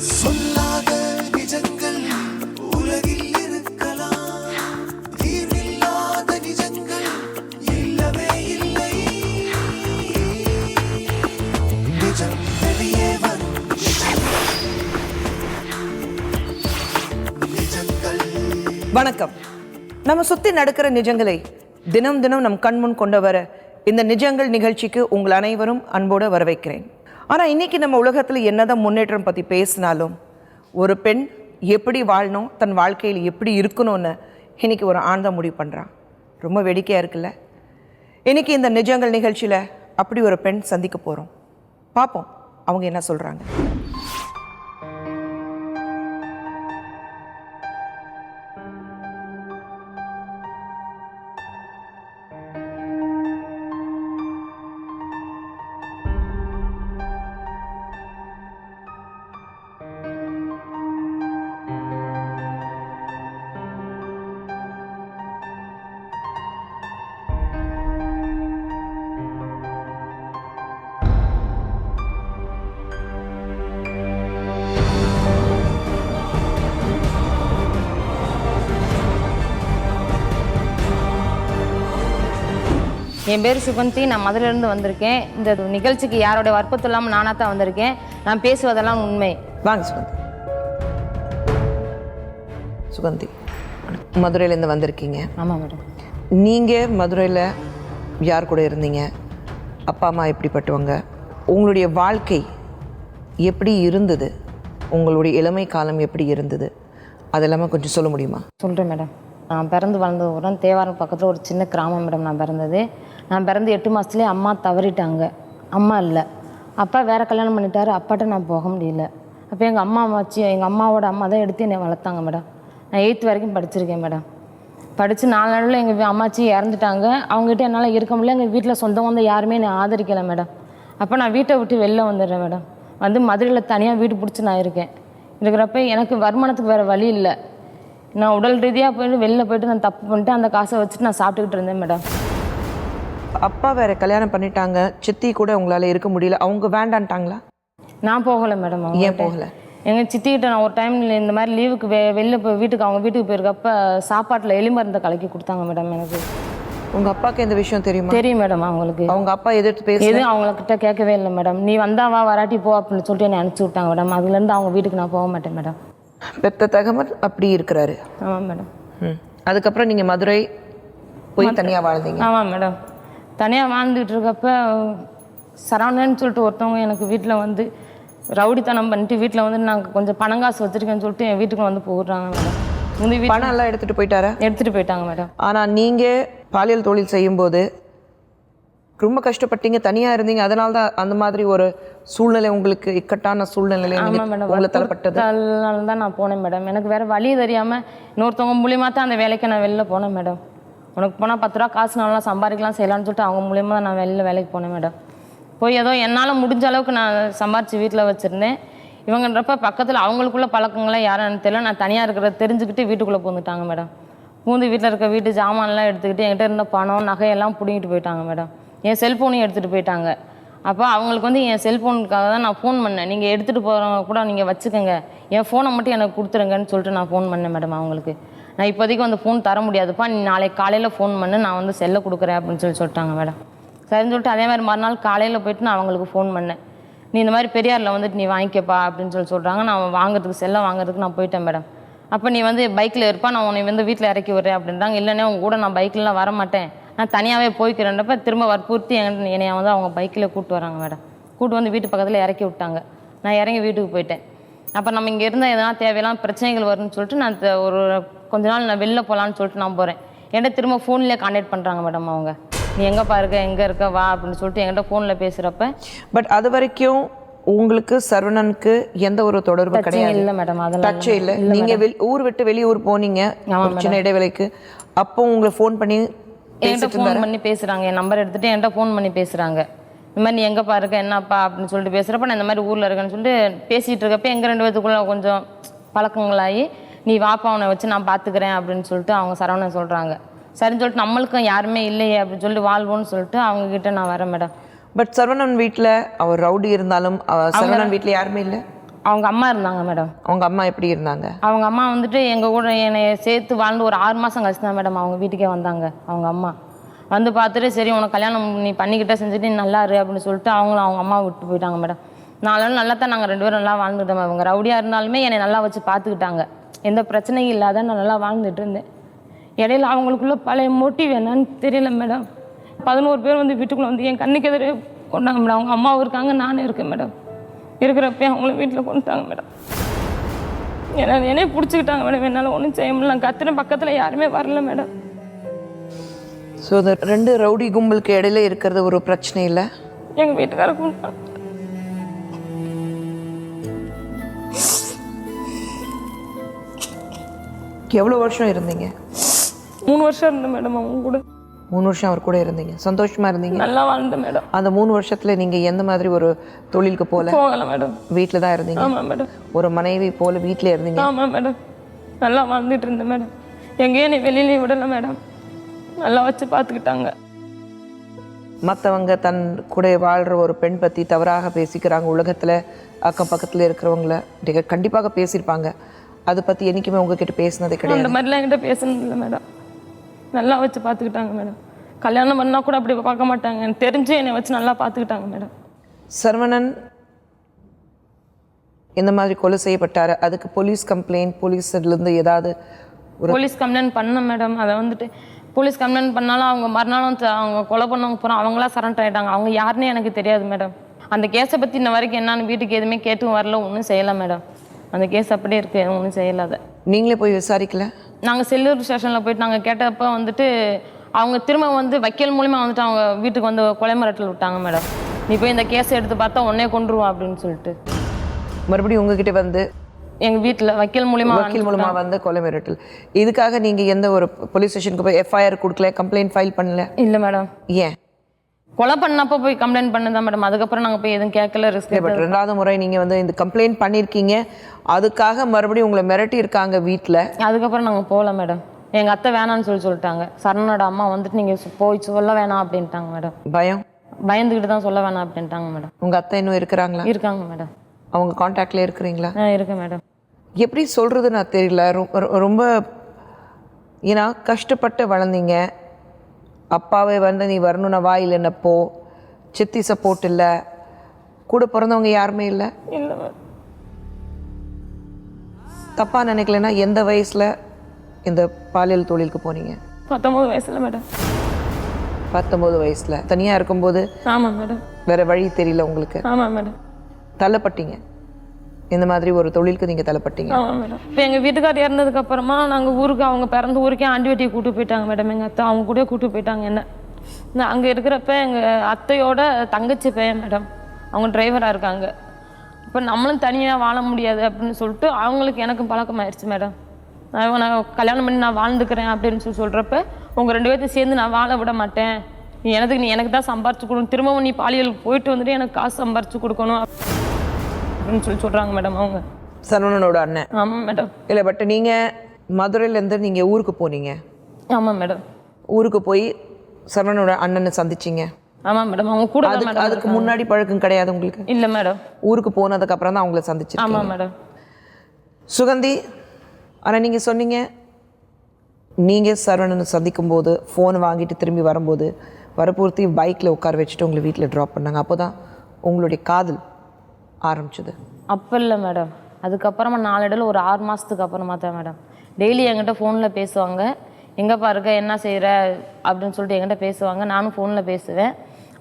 சொல்லாத நிஜங்கள் உலகில் இருக்கலாம், தீர்வில்லாத நிஜங்கள் இல்லவே இல்லை. நிஜம் வெளியே வரும் நிஜங்கள். வணக்கம். நம்ம சுத்தி நடக்கிற நிஜங்களை தினம் தினம் நம் கண்முன் கொண்டு வர இந்த நிஜங்கள் நிகழ்ச்சிக்கு உங்கள் அனைவரும் அன்போடு வரவேற்கிறேன். ஆனால் இன்னைக்கு நம்ம உலகத்தில் என்னதான் முன்னேற்றம் பற்றி பேசினாலும் ஒரு பெண் எப்படி வாழணும், தன் வாழ்க்கையில் எப்படி இருக்கணும்னு இன்னைக்கு ஒரு ஆண் தான் முடிவு பண்ணுறான். ரொம்ப வேடிக்கையாக இருக்குல்ல? இன்னைக்கு இந்த நிஜங்கள் நிகழ்ச்சியில் அப்படி ஒரு பெண் சந்திக்க போகிறோம். பார்ப்போம் அவங்க என்ன சொல்கிறாங்க. என் பேர் சுகந்தி. நான் மதுரையிலேருந்து வந்திருக்கேன். இந்த நிகழ்ச்சிக்கு யாரோடைய வற்புறுத்தல் இல்லாமல் நானாக தான் வந்திருக்கேன். நான் பேசுவதெல்லாம் உண்மை. வாங்க சுகந்தி. சுகந்தி, மதுரையிலேருந்து வந்திருக்கீங்க. ஆமாம் மேடம். நீங்கள் மதுரையில் யார் கூட இருந்தீங்க? அப்பா அம்மா எப்படிப்பட்டவங்க? உங்களுடைய வாழ்க்கை எப்படி இருந்தது? உங்களுடைய இளமை காலம் எப்படி இருந்தது? அதெல்லாமே கொஞ்சம் சொல்ல முடியுமா? சொல்கிறேன் மேடம். நான் பிறந்து வளர்ந்தது கூட தேவாரம் பக்கத்தில் ஒரு சின்ன கிராமம் மேடம். நான் பிறந்து 8 மாதத்துலேயே அம்மா தவறிட்டாங்க. அம்மா இல்லை, அப்பா வேறு கல்யாணம் பண்ணிட்டாரு. அப்பாட்ட நான் போக முடியல. அப்போ எங்கள் அம்மாவோட அம்மா தான் எடுத்து என்னை வளர்த்தாங்க மேடம். நான் 8th வரைக்கும் படிச்சிருக்கேன் மேடம். படித்து 4 நாளில் எங்கள் அம்மாச்சி இறந்துட்டாங்க. அவங்ககிட்ட என்னால் இருக்க முடியல. எங்கள் வீட்டில் சொந்தம் வந்து யாருமே என்னை ஆதரிக்கலை மேடம். அப்போ நான் வீட்டை விட்டு வெளில வந்துடுறேன் மேடம். வந்து மதுரையில் தனியாக வீடு பிடிச்சி நான் இருக்கேன். இருக்கிறப்ப எனக்கு வருமானத்துக்கு வேறு வழி இல்லை. நான் உடல் ரீதியாக போயிட்டு வெளில போயிட்டு நான் தப்பு பண்ணிட்டு அந்த காசை வச்சுட்டு நான் சாப்பிட்டுக்கிட்டு இருந்தேன் மேடம். அப்பா வேறு கல்யாணம் பண்ணிட்டாங்க. சித்தி கூட உங்களால் இருக்க முடியல. அவங்க வேண்டான்ட்டாங்களா? நான் போகலை மேடம். ஏன் போகலை? எங்கள் சித்திக்கிட்ட நான் ஒரு டைமில் இந்த மாதிரி லீவுக்கு வெளில போய் அவங்க வீட்டுக்கு போயிருக்கப்ப சாப்பாட்டில் எலிமருந்தை கலக்கி கொடுத்தாங்க மேடம் எனக்கு. உங்கள் அப்பாவுக்கு இந்த விஷயம் தெரியுமா? தெரியும் மேடம். அவங்களுக்கு அவங்க அப்பா எதிர்த்து பேச எதுவும் அவங்கக்கிட்ட கேட்கவே இல்லை மேடம். நீ வந்தாவா வராட்டி போ அப்படின்னு சொல்லிட்டு என்னை அனுப்பிச்சி விட்டாங்க மேடம். அதுலேருந்து அவங்க வீட்டுக்கு நான் போக மாட்டேன் மேடம். பெத்த தகவல் அப்படி இருக்கிறாரு. ஆமாம் மேடம். அதுக்கப்புறம் நீங்கள் மதுரை போய் தனியாக வாழ்ந்தீங்க? ஆமாம் மேடம். தனியாக வாழ்ந்துகிட்டு இருக்கப்ப சரவணன்னு சொல்லிட்டு ஒருத்தவங்க எனக்கு வீட்டில் வந்து ரவுடித்தனம் பண்ணிட்டு வீட்டில் வந்து நாங்கள் கொஞ்சம் பணங்காசு வச்சுருக்கேன்னு சொல்லிட்டு என் வீட்டுக்கு வந்து போடுறாங்க மேடம். முந்தி பணம் எல்லாம் எடுத்துகிட்டு போயிட்டாரா? எடுத்துகிட்டு போயிட்டாங்க மேடம். ஆனால் நீங்கள் பாலியல் தொழில் செய்யும்போது ரொம்ப கஷ்டப்பட்டீங்க, தனியாக இருந்தீங்க. அதனால தான் அந்த மாதிரி ஒரு சூழ்நிலை உங்களுக்கு இக்கட்டான சூழ்நிலை உங்களை தரப்பட்டது. அதனால தான் நான் போனேன் மேடம். எனக்கு வேறு வழி தெரியாமல் இன்னொருத்தவங்க மூலியமாக தான் அந்த வேலைக்கு நான் வெளில போனேன் மேடம். உனக்கு போனால் 10 ரூபா காசு நல்லா சம்பாதிக்கலாம் செய்யலான்னு சொல்லிட்டு அவங்க மூலியமாக தான் நான் வெளில வேலைக்கு போனேன் மேடம். போய் ஏதோ என்னால் முடிஞ்ச அளவுக்கு நான் சம்பாரித்து வீட்டில் வச்சுருந்தேன். இவங்கன்றப்ப பக்கத்தில் அவங்களுக்குள்ள பழக்கங்களாம் யாரும் தெரியல. நான் தனியாக இருக்கிறத தெரிஞ்சுக்கிட்டு வீட்டுக்குள்ளே பூந்துட்டாங்க மேடம். வீட்டில் இருக்க வீட்டு ஜாமான்லாம் எடுத்துக்கிட்டு என்கிட்ட இருந்த பணம் நகையெல்லாம் பிடிங்கிட்டு போயிட்டாங்க மேடம். என் செல்ஃபோனையும் எடுத்துகிட்டு போயிட்டாங்க. அப்போ அவங்களுக்கு வந்து என் செல்ஃபோனுக்காக தான் நான் ஃபோன் பண்ணேன். நீங்கள் எடுத்துகிட்டு போகிறவங்க கூட நீங்கள் வச்சுக்கோங்க, என் ஃபோனை மட்டும் எனக்கு கொடுத்துருங்கன்னு சொல்லிட்டு நான் ஃபோன் பண்ணேன் மேடம். அவங்களுக்கு நான் இப்போதைக்கு வந்து ஃபோன் தர முடியாதுப்பா, நீ நாளைக்கு காலையில் ஃபோன் பண்ணு, நான் வந்து செல்லை கொடுக்குறேன் அப்படின்னு சொல்லிட்டாங்க மேடம். சரின்னு சொல்லிட்டு அதே மாதிரி மறுநாள் காலையில் போயிட்டு நான் அவங்களுக்கு ஃபோன் பண்ணேன். நீ இந்த மாதிரி பெரியாரில் வந்துட்டு நீ வாங்கிக்கப்பா அப்படின்னு சொல்கிறாங்க. நான் வாங்குறதுக்கு செல்லை வாங்குறதுக்கு நான் போயிட்டேன் மேடம். அப்போ நீ வந்து பைக்கில் இருப்பா, நான் உன்னை வந்து வீட்டில் இறக்கி விடுறேன் அப்படின்றாங்க. இல்லைன்னா உங்க கூட நான் பைக்கிலலாம் வர மாட்டேன், நான் தனியாகவே போய்க்கிறேன்றப்ப திரும்ப வற்புறுத்தி என்னை வந்து அவங்க பைக்கில் கூப்பிட்டு வராங்க மேடம். கூப்பிட்டு வந்து வீட்டு பக்கத்தில் இறக்கி விட்டாங்க. நான் இறங்கி வீட்டுக்கு போயிட்டேன். அப்போ நம்ம இங்கே இருந்தால் எதனா தேவையெல்லாம் பிரச்சனைகள் வரும்னு சொல்லிட்டு நான் ஒரு கொஞ்ச நாள் நான் வெளில போகலான்னு சொல்லிட்டு நான் போகிறேன். என்கிட்ட திரும்ப ஃபோன்லேயே கான்டாக்ட் பண்ணுறாங்க மேடம். அவங்க நீ எங்கேப்பா இருக்க, எங்கே இருக்க, வா அப்படின்னு சொல்லிட்டு என்கிட்ட ஃபோனில் பேசுகிறப்ப. பட் அது வரைக்கும் உங்களுக்கு சரவணனுக்கு எந்த ஒரு தொடர்பு கிடையாது? இல்லை மேடம், அதெல்லாம் டச்சே இல்லை. நீங்கள் ஊர் விட்டு வெளியூர் போனீங்க சின்ன இடைவேளைக்கு. அப்போ உங்களை ஃபோன் பண்ணி என்கிட்ட ஃபோன் பண்ணி பேசுகிறாங்க. என் நம்பர் எடுத்துகிட்டு என்கிட்ட ஃபோன் பண்ணி பேசுகிறாங்க. இந்த மாதிரி நீ எங்கேப்பா இருக்க, என்னப்பா அப்படின்னு சொல்லிட்டு பேசுகிறப்ப நான் இந்த மாதிரி ஊரில் இருக்கேன்னு சொல்லிட்டு பேசிகிட்டு இருக்கப்போ எங்கள் 2 பேத்துக்குள்ளே கொஞ்சம் பழக்கங்களாகி நீ வாப்பா அவனை வச்சு நான் பார்த்துக்கிறேன் அப்படின்னு சொல்லிட்டு அவங்க சரவணன் சொல்கிறாங்க. சரின்னு சொல்லிட்டு நம்மளுக்கும் யாருமே இல்லையே அப்படின்னு சொல்லி வாழ்வோன்னு சொல்லிட்டு அவங்கக்கிட்ட நான் வரேன் மேடம். பட் சரவணன் வீட்டில் அவர் ரவுடி இருந்தாலும் சரவணன் வீட்டில் யாருமே இல்லை. அவங்க அம்மா இருந்தாங்க மேடம். அவங்க அம்மா எப்படி இருந்தாங்க? அவங்க அம்மா வந்துட்டு எங்கள் கூட என்னை சேர்த்து வாழ்ந்து ஒரு 6 மாதம் கழிச்சு தான் மேடம் அவங்க வீட்டுக்கே வந்தாங்க. அவங்க அம்மா வந்து பார்த்துட்டு சரி உனக்கு கல்யாணம் நீ பண்ணிக்கிட்ட செஞ்சுட்டு நீ நல்லா இரு அப்படின்னு சொல்லிட்டு அவங்களும் அவங்க அம்மா விட்டு போயிட்டாங்க மேடம். நாளும் நல்லா தான் நாங்கள் 2 பேரும் நல்லா வாழ்ந்துட்டோம். அவங்க ரவுடியாக இருந்தாலுமே என்னை நல்லா வச்சு பார்த்துக்கிட்டாங்க. எந்த பிரச்சனையும் இல்லாத நான் நல்லா வாழ்ந்துட்டு இருந்தேன். இடையில அவங்களுக்குள்ள பழைய மோட்டிவ் என்னன்னு தெரியல மேடம். 11 பேர் வந்து வீட்டுக்குள்ளே வந்து என் கண்ணுக்கு எதிரே கொண்டாங்க மேடம். அவங்க அம்மாவும் இருக்காங்க, நானும் இருக்கேன் மேடம். இருக்கிறப்ப அவங்கள வீட்டில் கொண்டுட்டாங்க மேடம். என்னையே பிடிச்சிக்கிட்டாங்க மேடம். என்னால் ஒன்றும் செய்ய முடியல. நான் கத்துன பக்கத்தில் யாருமே வரல மேடம். ஸோ இந்த 2 ரவுடி கும்பலுக்கு இடையில இருக்கிறது ஒரு பிரச்சனை இல்லை? எங்கள் வீட்டுக்கார கொண்டுட்டாங்க. எவ்வளோ வருஷம் இருந்தீங்க? 3 வருஷம் இருந்தேன் மேடம் அவங்க கூட. 3 வருஷம் அவர் கூட இருந்தீங்க, சந்தோஷமா இருந்தீங்க? நல்லா வாழ்ந்தேன் மேடம். அந்த 3 வருஷத்துல நீங்க எந்த மாதிரி ஒரு தொழிலுக்கு போகல மேடம். வீட்டில் தான் இருந்தீங்க? ஆமாம் மேடம். ஒரு மனைவி போல வீட்டில் இருந்தீங்க? ஆமாம் மேடம். நல்லா வாழ்ந்துட்டு இருந்தேன் மேடம். எங்கேயும் நீ வெளியிலேயே விடலை மேடம். நல்லா வச்சு பார்த்துக்கிட்டாங்க. மற்றவங்க தன் கூட வாழ்கிற ஒரு பெண் பற்றி தவறாக பேசிக்கிறாங்க உலகத்தில், அக்கம் பக்கத்தில் இருக்கிறவங்கள நீங்கள் கண்டிப்பாக பேசியிருப்பாங்க. அதை பற்றி என்றைக்குமே உங்ககிட்ட பேசினது கிடையாது? அந்த மாதிரிலாம் என்கிட்ட பேசணும் இல்லை மேடம். நல்லா வச்சு பார்த்துக்கிட்டாங்க மேடம். கல்யாணம் பண்ணால் கூட அப்படி பார்க்க மாட்டாங்க. எனக்கு தெரிஞ்சு என்னை வச்சு நல்லா பார்த்துக்கிட்டாங்க மேடம். சரவணன் இந்த மாதிரி கொலை செய்யப்பட்டார், அதுக்கு போலீஸ் கம்ப்ளைண்ட் போலீஸ்லேருந்து ஏதாவது ஒரு? போலீஸ் கம்ப்ளைண்ட் பண்ணேன் மேடம். அதை வந்துட்டு போலீஸ் கம்ப்ளைண்ட் பண்ணாலும் அவங்க மறுநாளும் அவங்க கொலை பண்ணவங்க போகிறோம் அவங்களா சரண்டர் ஆகிட்டாங்க. அவங்க யாருன்னே எனக்கு தெரியாது மேடம். அந்த கேஸை பற்றி இன்ன வரைக்கும் என்னன்னு வீட்டுக்கு எதுவுமே கேட்டும் வரல, ஒன்றும் செய்யலை மேடம். அந்த கேஸ் அப்படியே இருக்குது, ஒன்றும் செய்யலாத. நீங்களே போய் விசாரிக்கல? நாங்கள் செல்லூர் ஸ்டேஷனில் போயிட்டு நாங்கள் கேட்டப்போ வந்துட்டு அவங்க திரும்ப வந்து வக்கீல் மூலிமா வந்துட்டு அவங்க வீட்டுக்கு வந்து கொலை மிரட்டல் விட்டாங்க மேடம். நீ போய் இந்த கேஸை எடுத்து பார்த்தா உடனே கொண்டுருவோம் அப்படின்னு சொல்லிட்டு மறுபடியும் உங்ககிட்ட வந்து எங்கள் வீட்டில் வக்கீல் மூலிமா வந்து கொலை மிரட்டல். இதுக்காக நீங்கள் எந்த ஒரு போலீஸ் ஸ்டேஷனுக்கு போய் எஃப்ஐஆர் கொடுக்கல, கம்ப்ளைண்ட் ஃபைல் பண்ணல? இல்லை மேடம். ஏன்? கொலை பண்ணப்போ போய் கம்ப்ளைண்ட் பண்ணதான் மேடம். அதுக்கப்புறம் நாங்கள் போய் எதுவும் கேட்கல. ரிஸ்க். பட் 2வது முறை நீங்கள் வந்து இந்த கம்ப்ளைண்ட் பண்ணியிருக்கீங்க, அதுக்காக மறுபடியும் உங்களை மிரட்டி இருக்காங்க வீட்டில். அதுக்கப்புறம் நாங்கள் போகல மேடம். எங்கள் அத்தை வேணான்னு சொல்லிட்டாங்க. சரணோட அம்மா வந்துட்டு நீங்கள் போய் சொல்ல வேணாம் அப்படின்ட்டாங்க மேடம். பயந்துக்கிட்டு தான் சொல்ல வேணாம் அப்படின்ட்டாங்க மேடம். உங்கள் அத்தை இன்னும் இருக்கிறாங்களா? இருக்காங்க மேடம். அவங்க கான்டாக்டில் இருக்கிறீங்களா? இருக்கேன் மேடம். எப்படி சொல்கிறது நான் தெரியல. ரொம்ப ஏன்னா கஷ்டப்பட்டு வளர்ந்தீங்க. அப்பாவே வந்து நீ வரணும்னா வா, இல்லைன்னா போ. சித்தி சப்போர்ட் இல்லை, கூட பிறந்தவங்க யாருமே இல்லை. இல்லை மேடம். தப்பாக நினைக்கலன்னா எந்த வயசில் இந்த பாலியல் தொழிலுக்கு போனீங்க? 19 வயசுல மேடம். 19 வயசில் தனியாக இருக்கும்போது? ஆமாம் மேடம். வேறு வழி தெரியல உங்களுக்கு? ஆமாம் மேடம். தள்ளப்பட்டீங்க, இந்த மாதிரி ஒரு தொழிலுக்கு நீங்கள் தள்ளப்பட்டீங்க? ஆமாம் மேடம். இப்போ எங்கள் வீட்டுக்கார் இறந்ததுக்கு அப்புறமா நாங்கள் ஊருக்கு, அவங்க பிறந்த ஊருக்கே ஆண்டி வெட்டியை கூட்டு போயிட்டாங்க மேடம். எங்கள் அத்தை அவங்க கூட கூட்டு போயிட்டாங்க என்ன. நான் அங்கே இருக்கிறப்ப எங்கள் அத்தையோட தங்கச்சி பையன் மேடம், அவங்க டிரைவராக இருக்காங்க. இப்போ நம்மளும் தனியாக வாழ முடியாது அப்படின்னு சொல்லிட்டு அவங்களுக்கு எனக்கும் பழக்கமாயிடுச்சு மேடம். நான் கல்யாணம் பண்ணி நான் வாழ்ந்துக்கிறேன் அப்படின்னு சொல்கிறப்ப உங்கள் 2 பேர்த்தையும் சேர்ந்து நான் வாழ விட மாட்டேன், நீ எனக்கு தான் சம்பாரிச்சு கொடுக்கணும், திரும்பவும் நீ பாலியலுக்கு போயிட்டு வந்துட்டு எனக்கு காசு சம்பாரிச்சு கொடுக்கணும் அப்படின்னு சொல்கிறாங்க மேடம் அவங்க. சரவணனோட அண்ணன்? ஆமாம் மேடம். இல்லை, பட் நீங்கள் மதுரையிலேருந்து நீங்கள் ஊருக்கு போனீங்க? ஆமாம் மேடம். ஊருக்கு போய் சரவணனோட அண்ணனை சந்திச்சிங்க? ஆமாம் மேடம். அவங்க கூட அதுக்கு முன்னாடி பழக்கம் கிடையாது உங்களுக்கு? இல்லை மேடம். ஊருக்கு போனதுக்கு அப்புறம் தான் அவங்கள சந்திச்சு? ஆமாம் மேடம். சுகந்தி, ஆனால் நீங்கள் சொன்னீங்க நீங்கள் சரவணனை சந்திக்கும் போது ஃபோன் வாங்கிட்டு திரும்பி வரும்போது வரப்பூர்த்தி பைக்கில் உட்கார வச்சுட்டு உங்களை வீட்டில் ட்ராப் பண்ணாங்க. அப்போ தான் உங்களுடைய காதல் ஆரம்பிச்சது? அப்போ இல்லை மேடம். அதுக்கப்புறமா நாளடைவில் ஒரு 6 மாதத்துக்கு அப்புறமா தான் மேடம். டெய்லி என்கிட்ட ஃபோனில் பேசுவாங்க. எங்கேப்பா இருக்க, என்ன செய்கிற அப்படின்னு சொல்லிட்டு என்கிட்ட பேசுவாங்க. நானும் ஃபோனில் பேசுவேன்.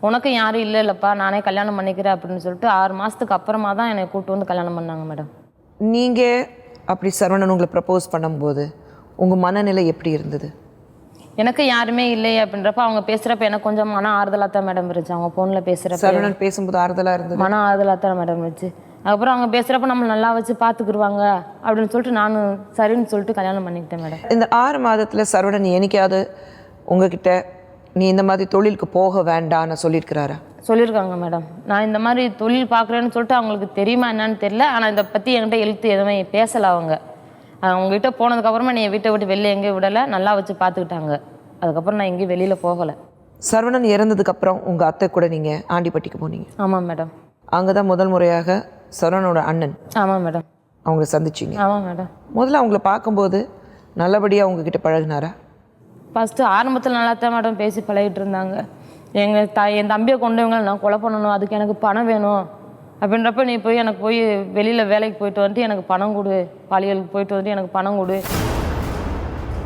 உனக்கு யாரும் இல்லைல்லப்பா, நானே கல்யாணம் பண்ணிக்கிறேன் அப்படின்னு சொல்லிட்டு 6 மாதத்துக்கு அப்புறமா தான் என்னை கூப்பிட்டு வந்து கல்யாணம் பண்ணாங்க மேடம். நீங்கள் அப்படி சரவணன் உங்களை ப்ரப்போஸ் பண்ணும்போது உங்கள் மனநிலை எப்படி இருந்தது? எனக்கு யாருமே இல்லையே அப்படின்றப்ப அவங்க பேசுகிறப்ப எனக்கு கொஞ்சம் மன ஆறுதலாக தான் மேடம் இருந்துச்சு. அவங்க ஃபோனில் பேசுகிறப்ப சரவணன் பேசும்போது ஆறுதலாக இருந்தது? மன ஆறுதலாக தான் மேடம் இருந்துச்சு. அதுக்கப்புறம் அவங்க பேசுகிறப்ப நம்ம நல்லா வச்சு பார்த்துக்குருவாங்க அப்படின்னு சொல்லிட்டு நானும் சரின்னு சொல்லிட்டு கல்யாணம் பண்ணிக்கிட்டேன் மேடம். இந்த 6 மாதத்தில் சரவணன் என்னைக்காவது உங்ககிட்ட நீ இந்த மாதிரி தொழிலுக்கு போக வேண்டான்னு சொல்லியிருக்கிறாரா? சொல்லியிருக்காங்க மேடம். நான் இந்த மாதிரி தொழில் பார்க்குறேன்னு சொல்லிட்டு அவங்களுக்கு தெரியுமா என்னன்னு தெரியல. ஆனால் இதை பற்றி என்கிட்ட எழுத்து எதுவுமே பேசலை. அவங்ககிட்ட போனதுக்கப்புறமா நீ வீட்டை விட்டு வெளியே எங்கேயும் விடலை, நல்லா வச்சு பார்த்துக்கிட்டாங்க. அதுக்கப்புறம் நான் எங்கேயும் வெளியில் போகலை. சரவணன் இறந்ததுக்கப்புறம் உங்கள் அத்தை கூட நீங்கள் ஆண்டிப்பட்டிக்கு போனீங்க? ஆமாம் மேடம். அங்கே தான் முதல் முறையாக சரவணனோட அண்ணன், ஆமாம் மேடம். அவங்கள சந்திச்சிங்க. ஆமாம் மேடம். முதல்ல அவங்கள பார்க்கும்போது நல்லபடியாக உங்ககிட்ட பழகினாரா? ஃபஸ்ட்டு ஆரம்பத்தில் நல்லா தான் மேடம் பேசி பழகிட்டு இருந்தாங்க. என் தம்பியை கொண்டவங்க நான் கொலை பண்ணணும், அதுக்கு எனக்கு பணம் வேணும் அப்படின்றப்ப நீ போய் எனக்கு போய் வெளியில் வேலைக்கு போயிட்டு வந்துட்டு எனக்கு பணம் கொடு, பாலியலுக்கு போயிட்டு வந்துட்டு எனக்கு பணம் கொடு.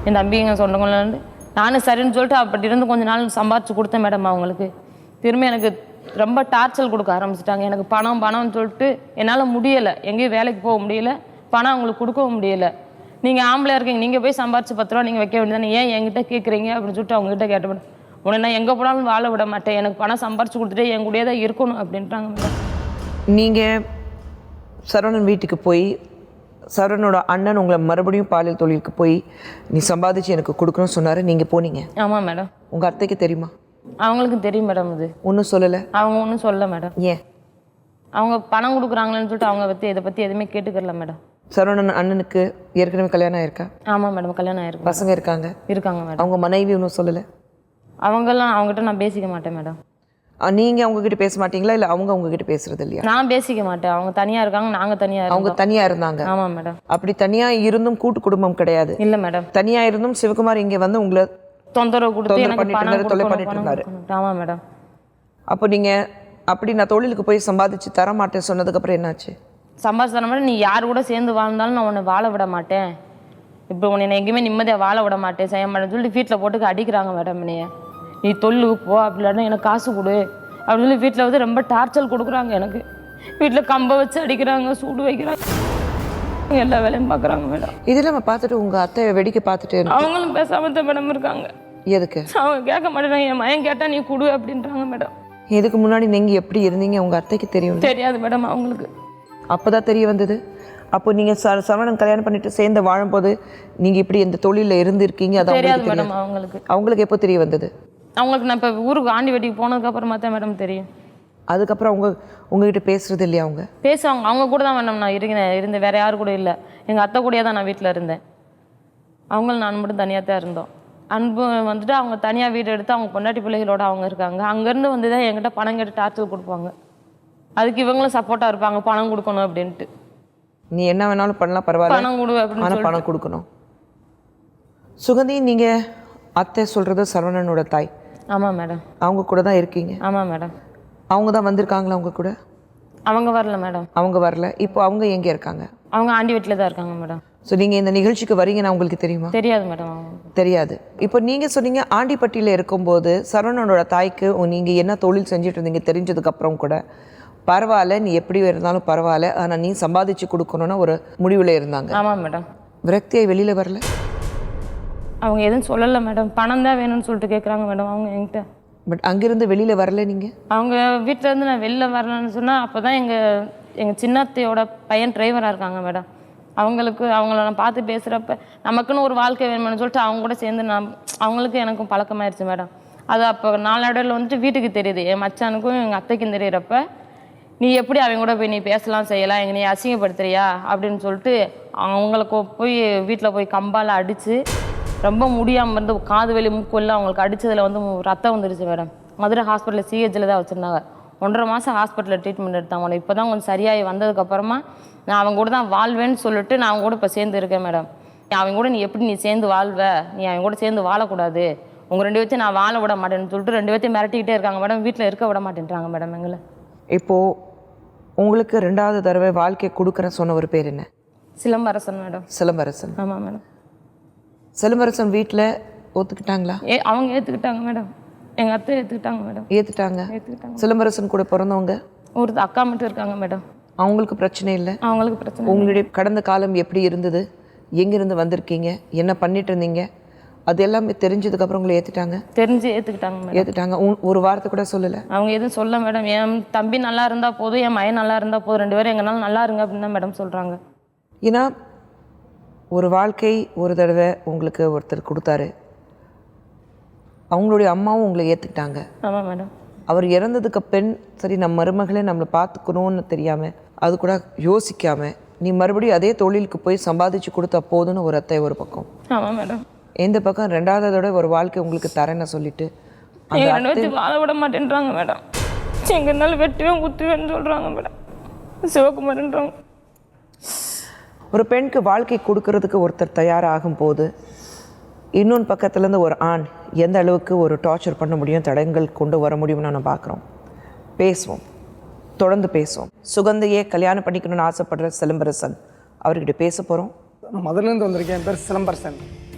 என் தம்பி எங்கள் சொந்தங்கள்லேருந்து நானும் சரின்னு சொல்லிட்டு அப்படி இருந்து கொஞ்ச நாள் சம்பாதிச்சு கொடுத்தேன் மேடம். அவங்களுக்கு திரும்ப எனக்கு ரொம்ப டார்ச்சர் கொடுக்க ஆரம்பிச்சிட்டாங்க. எனக்கு பணம்னு சொல்லிட்டு என்னால் முடியலை, எங்கேயும் வேலைக்கு போக முடியல, பணம் அவங்களுக்கு கொடுக்கவும் முடியலை. நீங்கள் ஆம்பளையாக இருக்கீங்க, நீங்கள் போய் சம்பாரிச்சு 10 ரூபா நீங்கள் வைக்க வேண்டியதானே, ஏன் என்கிட்ட கேட்குறீங்க அப்படின்னு சொல்லிட்டு அவங்ககிட்ட கேட்டேன். உடனே நான் எங்கே போனாலும் வாழ விட மாட்டேன், எனக்கு பணம் சம்பாரிச்சு கொடுத்துட்டே என் கூடயே தான் இருக்கணும் அப்படின்றாங்க மேடம். நீங்கள் சரவணன் வீட்டுக்கு போய் சரவணனோட அண்ணன் உங்களை மறுபடியும் பாலியல் தொழிலுக்கு போய் நீ சம்பாதிச்சு எனக்கு கொடுக்கணும்னு சொன்னார், நீங்கள் போனீங்க. ஆமாம் மேடம். உங்கள் அத்தைக்கு தெரியுமா? அவங்களுக்கு தெரியும் மேடம். இது ஒன்றும் சொல்லலை? அவங்க ஒன்றும் சொல்லலை மேடம். ஏன்? அவங்க பணம் கொடுக்குறாங்களேன்னு சொல்லிட்டு அவங்க இதை பற்றி எதுவுமே கேட்டுக்கல மேடம். சரவணன் அண்ணனுக்கு ஏற்கனவே கல்யாணம் ஆயிருக்கா? ஆமாம் மேடம், கல்யாணம் ஆயிருக்கு. பசங்க இருக்காங்க? இருக்காங்க மேடம். அவங்க மனைவி ஒன்றும் சொல்லலை? அவங்கெல்லாம் அவங்ககிட்ட நான் பேசிக்க மாட்டேன் மேடம். நீங்கள் அவங்ககிட்ட பேச மாட்டீங்களா, இல்லை அவங்க உங்ககிட்ட பேசுறது இல்லையா? நான் பேசிக்க மாட்டேன். அவங்க தனியாக இருக்காங்க, நாங்கள் தனியாக. அவங்க தனியாக இருந்தாங்க? ஆமாம் மேடம். அப்படி தனியாக இருந்தும் கூட்டு குடும்பம் கிடையாது? இல்லை மேடம். தனியாக இருந்தும் சிவகுமார் இங்கே வந்து உங்களை தொந்தரவு கொடுத்து எனக்கு தொலை பண்ணிட்டு இருந்தாரு? ஆமாம் மேடம். அப்போ நீங்கள் அப்படி நான் தொழிலுக்கு போய் சம்பாதிச்சு தர மாட்டேன் சொன்னதுக்கப்புறம் என்னாச்சு? சம்பாதிச்சு தர மாட்டேன், நீ யார் கூட சேர்ந்து வாழ்ந்தாலும் நான் உன்னை வாழ விட மாட்டேன், இப்போ உன்னை எங்கேயுமே நிம்மதியாக வாழ விட மாட்டேன், செய்ய மாட்டேன்னு சொல்லிட்டு வீட்டில் போட்டு அடிக்கிறாங்க மேடம். நீ தொழிலுக்கு போ, அப்படி இல்லாட்டா எனக்கு காசு கொடு அப்படின்னு சொல்லி வீட்டில் வந்து ரொம்ப டார்ச்சர் கொடுக்குறாங்க எனக்கு. வீட்டில் கம்பை வச்சு அடிக்கிறாங்க, சூடு வைக்கிறாங்க, எல்லா வேலையும் பார்க்குறாங்க மேடம். இதெல்லாம் நம்ம பார்த்துட்டு உங்கள் அத்தை வேடிக்கை பார்த்துட்டு அவங்களும் பேசாம தான் மேடம் இருக்காங்க. எதுக்கு? அவங்க கேட்க மாட்டேறாங்க. என் மயன் கேட்டால் நீ கொடு அப்படின்றாங்க மேடம். இதுக்கு முன்னாடி நீங்கள் எப்படி இருந்தீங்க உங்கள் அத்தைக்கு தெரியும்? தெரியாது மேடம் அவங்களுக்கு. அப்போதான் தெரிய வந்தது. அப்போ நீங்கள் சரவணன் கல்யாணம் பண்ணிட்டு சேர்ந்து வாழும்போது நீங்கள் இப்படி இந்த தொழிலில் இருந்திருக்கீங்க, அது தெரியாது மேடம் அவங்களுக்கு. அவங்களுக்கு எப்போ தெரிய வந்தது? அவங்களுக்கு நான் இப்போ ஊருக்கு ஆண்டி வெட்டிக்கு போனதுக்கப்புறமா தான் மேடம் தெரியும். அதுக்கப்புறம் உங்ககிட்ட பேசுறது இல்லையா? அவங்க பேசுவாங்க, அவங்க கூட தான் மேடம் நான் இருந்தேன், வேறு யாரு கூட இல்லை. எங்கள் அத்தை கூடயே தான் நான் வீட்டில் இருந்தேன். அவங்களும் நான் மட்டும் தனியாக தான் இருந்தோம். அன்பு வந்துட்டு அவங்க தனியாக வீடு எடுத்து அவங்க பொண்டாட்டி பிள்ளைகளோட அவங்க இருக்காங்க. அங்கேருந்து வந்து தான் என்கிட்ட பணம் கேட்டு டார்ச்சர் கொடுப்பாங்க. அதுக்கு இவங்களும் சப்போர்ட்டாக இருப்பாங்க, பணம் கொடுக்கணும் அப்படின்ட்டு. நீ என்ன வேணாலும் பண்ணலாம், பரவாயில்ல, பணம் கொடு அப்படின்னு. ஆனால் பணம் கொடுக்கணும். சுகந்தி, நீங்கள் அத்தை சொல்கிறது சரவணனோட தாய்? ஆமாம் மேடம். அவங்க கூட தான் இருக்கீங்க? ஆமாம் மேடம். அவங்க தான் வந்திருக்காங்களா அவங்க கூட? அவங்க வரல மேடம். அவங்க வரல. இப்போ அவங்க எங்கே இருக்காங்க? அவங்க ஆண்டி வீட்டில் தான் இருக்காங்க மேடம். ஸோ நீங்கள் இந்த நிகழ்ச்சிக்கு வரீங்கன்னா உங்களுக்கு தெரியுமா? தெரியாது மேடம். தெரியாது. இப்போ நீங்கள் சொன்னீங்க ஆண்டிப்பட்டியில் இருக்கும்போது சரவணனோட தாய்க்கு நீங்கள் என்ன தொழில் செஞ்சுட்டு இருந்தீங்க தெரிஞ்சதுக்கப்புறம் கூட பரவாயில்ல, நீ எப்படி இருந்தாலும் பரவாயில்ல, ஆனால் நீ சம்பாதிச்சு கொடுக்கணும்னு ஒரு முடிவில் இருந்தாங்க. ஆமாம் மேடம். விரக்தியை வெளியில் வரல? அவங்க எதுவும் சொல்லலை மேடம். பணம் தான் வேணும்னு சொல்லிட்டு கேட்குறாங்க மேடம் அவங்க என்கிட்ட. பட் அங்கேருந்து வெளியில் வரல நீங்கள்? அவங்க வீட்டிலேருந்து நான் வெளில வரலன்னு சொன்னால் அப்போ தான் எங்கள் சின்னத்தையோட பையன் டிரைவராக இருக்காங்க மேடம். அவங்கள நான் பார்த்து பேசுகிறப்ப நமக்குன்னு ஒரு வாழ்க்கை வேணும்னு சொல்லிட்டு அவங்க கூட சேர்ந்து அவங்களுக்கு எனக்கும் பழக்கமாயிருச்சு மேடம். அது அப்போ நாளடைவில் வந்துட்டு வீட்டுக்கு தெரியுது, என் மச்சானுக்கும் எங்கள் அத்தைக்கும் தெரியிறப்ப நீ எப்படி அவங்க கூட போய் நீ பேசலாம் செய்யலாம், எங்க நீ அசிங்கப்படுத்துறியா அப்படின்னு சொல்லிட்டு அவங்களுக்கு போய் வீட்டில் போய் கம்பால் அடித்து ரொம்ப முடியாமல் வந்து காது வெளி மூக்கெல்லாம் அவங்களுக்கு அடித்ததில் வந்து ரத்தம் வந்துருச்சு மேடம். மதுரை ஹாஸ்பிட்டலில் சிஹெச்சில் தான் வச்சுருந்தாங்க. 1.5 மாதம் ஹாஸ்பிட்டலில் ட்ரீட்மெண்ட் எடுத்தாங்க மேடம். இப்போ தான் கொஞ்சம் சரியாகி வந்ததுக்கப்புறமா நான் அவங்க கூட தான் வாழ்வேன்னு சொல்லிட்டு நான் அவங்க கூட இப்போ சேர்ந்து இருக்கேன் மேடம். அவங்க கூட நீ சேர்ந்து வாழ்வ, நீ அவங்க கூட சேர்ந்து வாழக்கூடாது, உங்கள் 2 பேர்த்தையும் நான் வாழ விட மாட்டேன்னு சொல்லிட்டு 2 பேர்த்தையும் மிரட்டிக்கிட்டே இருக்காங்க மேடம். வீட்டில் இருக்க விட மாட்டேன்றாங்க மேடம் எங்களை. இப்போது உங்களுக்கு 2வது தடவை வாழ்க்கை கொடுக்குறேன்னு சொன்ன ஒரு பேர் என்ன? சிலம்பரசன் மேடம். சிலம்பரசன். ஆமாம் மேடம். சிலம்பரசன் வீட்டில் ஒத்துக்கிட்டாங்களா? அவங்க ஏற்றுக்கிட்டாங்க மேடம். எங்கள் அத்தை ஏற்றுக்கிட்டாங்க மேடம். ஏற்றுட்டாங்க. சிலம்பரசன் கூட பிறந்தவங்க ஒரு அக்கா மட்டும் இருக்காங்க மேடம். அவங்களுக்கு பிரச்சனை இல்லை? அவங்களுக்கு பிரச்சனை. உங்களுடைய கடந்த காலம் எப்படி இருந்தது, எங்கேருந்து வந்திருக்கீங்க, என்ன பண்ணிட்டு இருந்தீங்க, அது எல்லாமே தெரிஞ்சதுக்கப்புறம் உங்களை ஏற்றுட்டாங்க? தெரிஞ்சு ஏற்றுக்கிட்டாங்க மேடம். ஏற்றுட்டாங்க. ஒரு வார்த்தை கூட சொல்லலை? அவங்க எதுவும் சொல்ல மேடம். என் தம்பி நல்லா இருந்தால் போதும், என் மயன் நல்லா இருந்தால் போதும், 2 பேரும் எங்கனாலும் நல்லா இருங்க அப்படின்னு தான் மேடம் சொல்கிறாங்க. ஏன்னா ஒரு வாழ்க்கை ஒரு தடவை உங்களுக்கு ஒருத்தர் கொடுத்தாரு, அவங்களுடைய அம்மாவும் உங்களை ஏற்றுக்கிட்டாங்க. ஆமாம் மேடம். அவர் இறந்ததுக்கு பெண் சரி நம்ம மருமகளே நம்மளை பார்த்துக்கணும்னு தெரியாமல் அது கூட யோசிக்காமல் நீ மறுபடியும் அதே தொழிலுக்கு போய் சம்பாதிச்சு கொடுத்தா போதுன்னு ஒரு அத்தை ஒரு பக்கம். ஆமாம் மேடம். இந்த பக்கம் 2வது ஒரு வாழ்க்கை உங்களுக்கு தரேன்னு சொல்லிட்டு வாழ விட மாட்டேன்றாங்க மேடம். எங்கனாலும் வெட்டுவேன் குத்துவேன்னு சொல்கிறாங்க மேடம். சிவகுமார்ன்றவங்க. ஒரு பெண்ணுக்கு வாழ்க்கை கொடுக்கறதுக்கு ஒருத்தர் தயாராகும் போது இன்னொன்று பக்கத்துலேருந்து ஒரு ஆண் எந்த அளவுக்கு ஒரு டார்ச்சர் பண்ண முடியும், தடங்கள் கொண்டு வர முடியும்னு நம்ம பார்க்குறோம். பேசுவோம், தொடர்ந்து பேசுவோம். சுகந்தியை கல்யாணம் பண்ணிக்கணும்னு ஆசைப்படுற சிலம்பரசன் அவர்கிட்ட பேச போகிறோம். நான் மதுரையிலேருந்து வந்திருக்கேன். என் பேர் சிலம்பரசன்.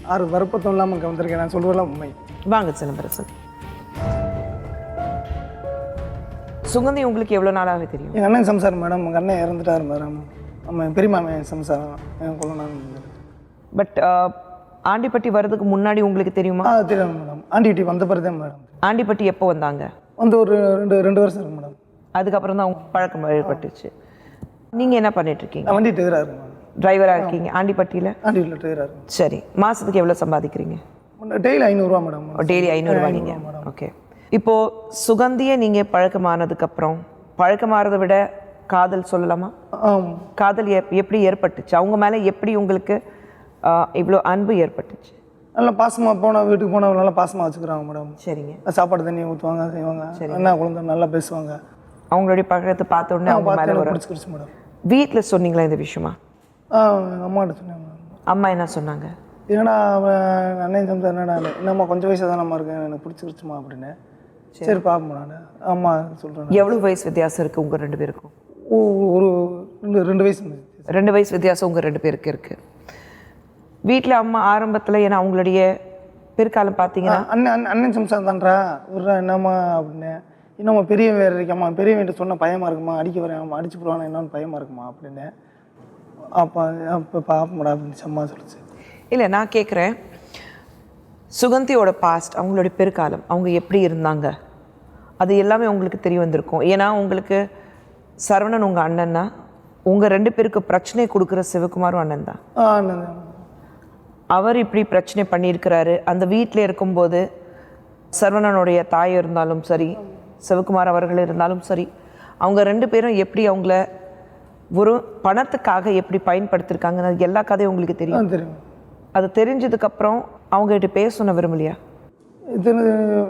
யாரும் வருப்பத்தம் இல்லாமல் இங்கே வந்திருக்கேன். நான் சொல்கிறதெல்லாம் உண்மை. வாங்க சிலம்பரசன். சுகந்தி உங்களுக்கு எவ்வளோ நாளாகவே தெரியும்? எங்கள் அண்ணன் சம்சாரம் மேடம். எங்கள் அண்ணன் இறந்துட்டார் மேடம். நம்ம பெரியமாமே என் சம்சாரம் என் குழந்தை. பட் ஆண்டிப்பட்டி வர்றதுக்கு முன்னாடி உங்களுக்கு தெரியுமா? தெரியும் மேடம். ஆண்டிப்பட்டி வந்த பிறகு தான் மேடம். ஆண்டிப்பட்டி எப்போ வந்தாங்க? வந்து ஒரு ரெண்டு வருஷம் இருக்கு மேடம். அதுக்கப்புறம் தான் அவங்க பழக்கம் ஏற்பட்டுச்சு. நீங்கள் என்ன பண்ணிட்டு இருக்கீங்க? நான் வண்டி டெய்லராக இருக்கு மேடம். டிரைவராக இருக்கீங்க ஆண்டிப்பட்டியில்? ஆண்டிப்பட்டியில் டெய்லராக இருக்கு. சரி, மாதத்துக்கு எவ்வளோ சம்பாதிக்கிறீங்க? டெய்லி 500 ரூபா மேடம். டெய்லி 500 ரூபா நீங்கள்? ஓகே. இப்போது சுகந்தியை நீங்கள் பழக்கமானதுக்கப்புறம், பழக்கமானதை விட காதல் சொல்லலாமா? காதல் எப்படி ஏற்பட்டுச்சு? அவங்க மேலே எப்படி உங்களுக்கு இவ்வளோ அன்பு ஏற்பட்டுச்சு? நல்லா பாசமாக போனால், வீட்டுக்கு போனால் நல்லா பாசமாக வச்சுக்கிறாங்க மேடம். சரிங்க. சாப்பாடு தண்ணி ஊற்றுவாங்க, செய்வாங்க. என்ன குழந்தை நல்லா பேசுவாங்க. அவங்களுடைய பழக்கத்தை பார்த்த உடனே அவங்க மேலே ஒரு பிடிச்சிக்கிடுச்சு மேடம். வீட்டில் சொன்னீங்களா இந்த விஷயமா? எங்கள் அம்மாட்ட சொன்னேன் மேடம். அம்மா என்ன சொன்னாங்க? என்னடா அண்ணன் சம்சார் என்னடா என்னம்மா கொஞ்சம் வயசு தான் நம்ம இருக்கேன், எனக்கு பிடிச்சிருச்சுமா அப்படின்னு. சரி பார்ப்போம். நான் அம்மா சொல்கிறேன். எவ்வளோ வயசு வித்தியாசம் இருக்குது உங்கள் 2 பேருக்கும்? ஒரு 2 வயசு. 2 வயசு வித்தியாசம் உங்கள் 2 பேருக்கு இருக்குது. வீட்டில் அம்மா ஆரம்பத்தில், ஏன்னா அவங்களுடைய பிற்காலம் பார்த்தீங்கன்னா அண்ணன் சம்சார் தான்றா விட்றா என்னம்மா அப்படின்னு. என்னம்மா பெரியவன் வேறு இருக்காம்மா, பெரியவன்ட்டு சொன்ன பயமாக இருக்குமா, அடிக்க வரேன் அடிச்சு போடுவானா என்னன்னு பயமாக இருக்குமா அப்படின்னு. அப்போ பார்ப்போம்டா அப்படின்னு அம்மா சொல்லிச்சு. இல்லை, நான் கேட்குறேன், சுகந்தியோட பாஸ்ட், அவங்களுடைய பிற்காலம், அவங்க எப்படி இருந்தாங்க, அது எல்லாமே உங்களுக்கு தெரிய வந்திருக்கும். ஏன்னா உங்களுக்கு சரவணன் உங்கள் அண்ணன்னா, உங்கள் 2 பேருக்கு பிரச்சனை கொடுக்குற சிவகுமாரும் அண்ணன் தான். அவர் இப்படி பிரச்சனை பண்ணியிருக்கிறாரு. அந்த வீட்டில் இருக்கும்போது சரவணனுடைய தாய் இருந்தாலும் சரி, சிவகுமார் அவர்கள் இருந்தாலும் சரி, அவங்க 2 பேரும் எப்படி அவங்கள ஒரு பணத்துக்காக எப்படி பயன்படுத்திருக்காங்கன்னு எல்லா கதையும் உங்களுக்கு தெரியும். அது தெரிஞ்சதுக்கப்புறம் அவங்ககிட்ட பேசணும் விரும்பலையா? இது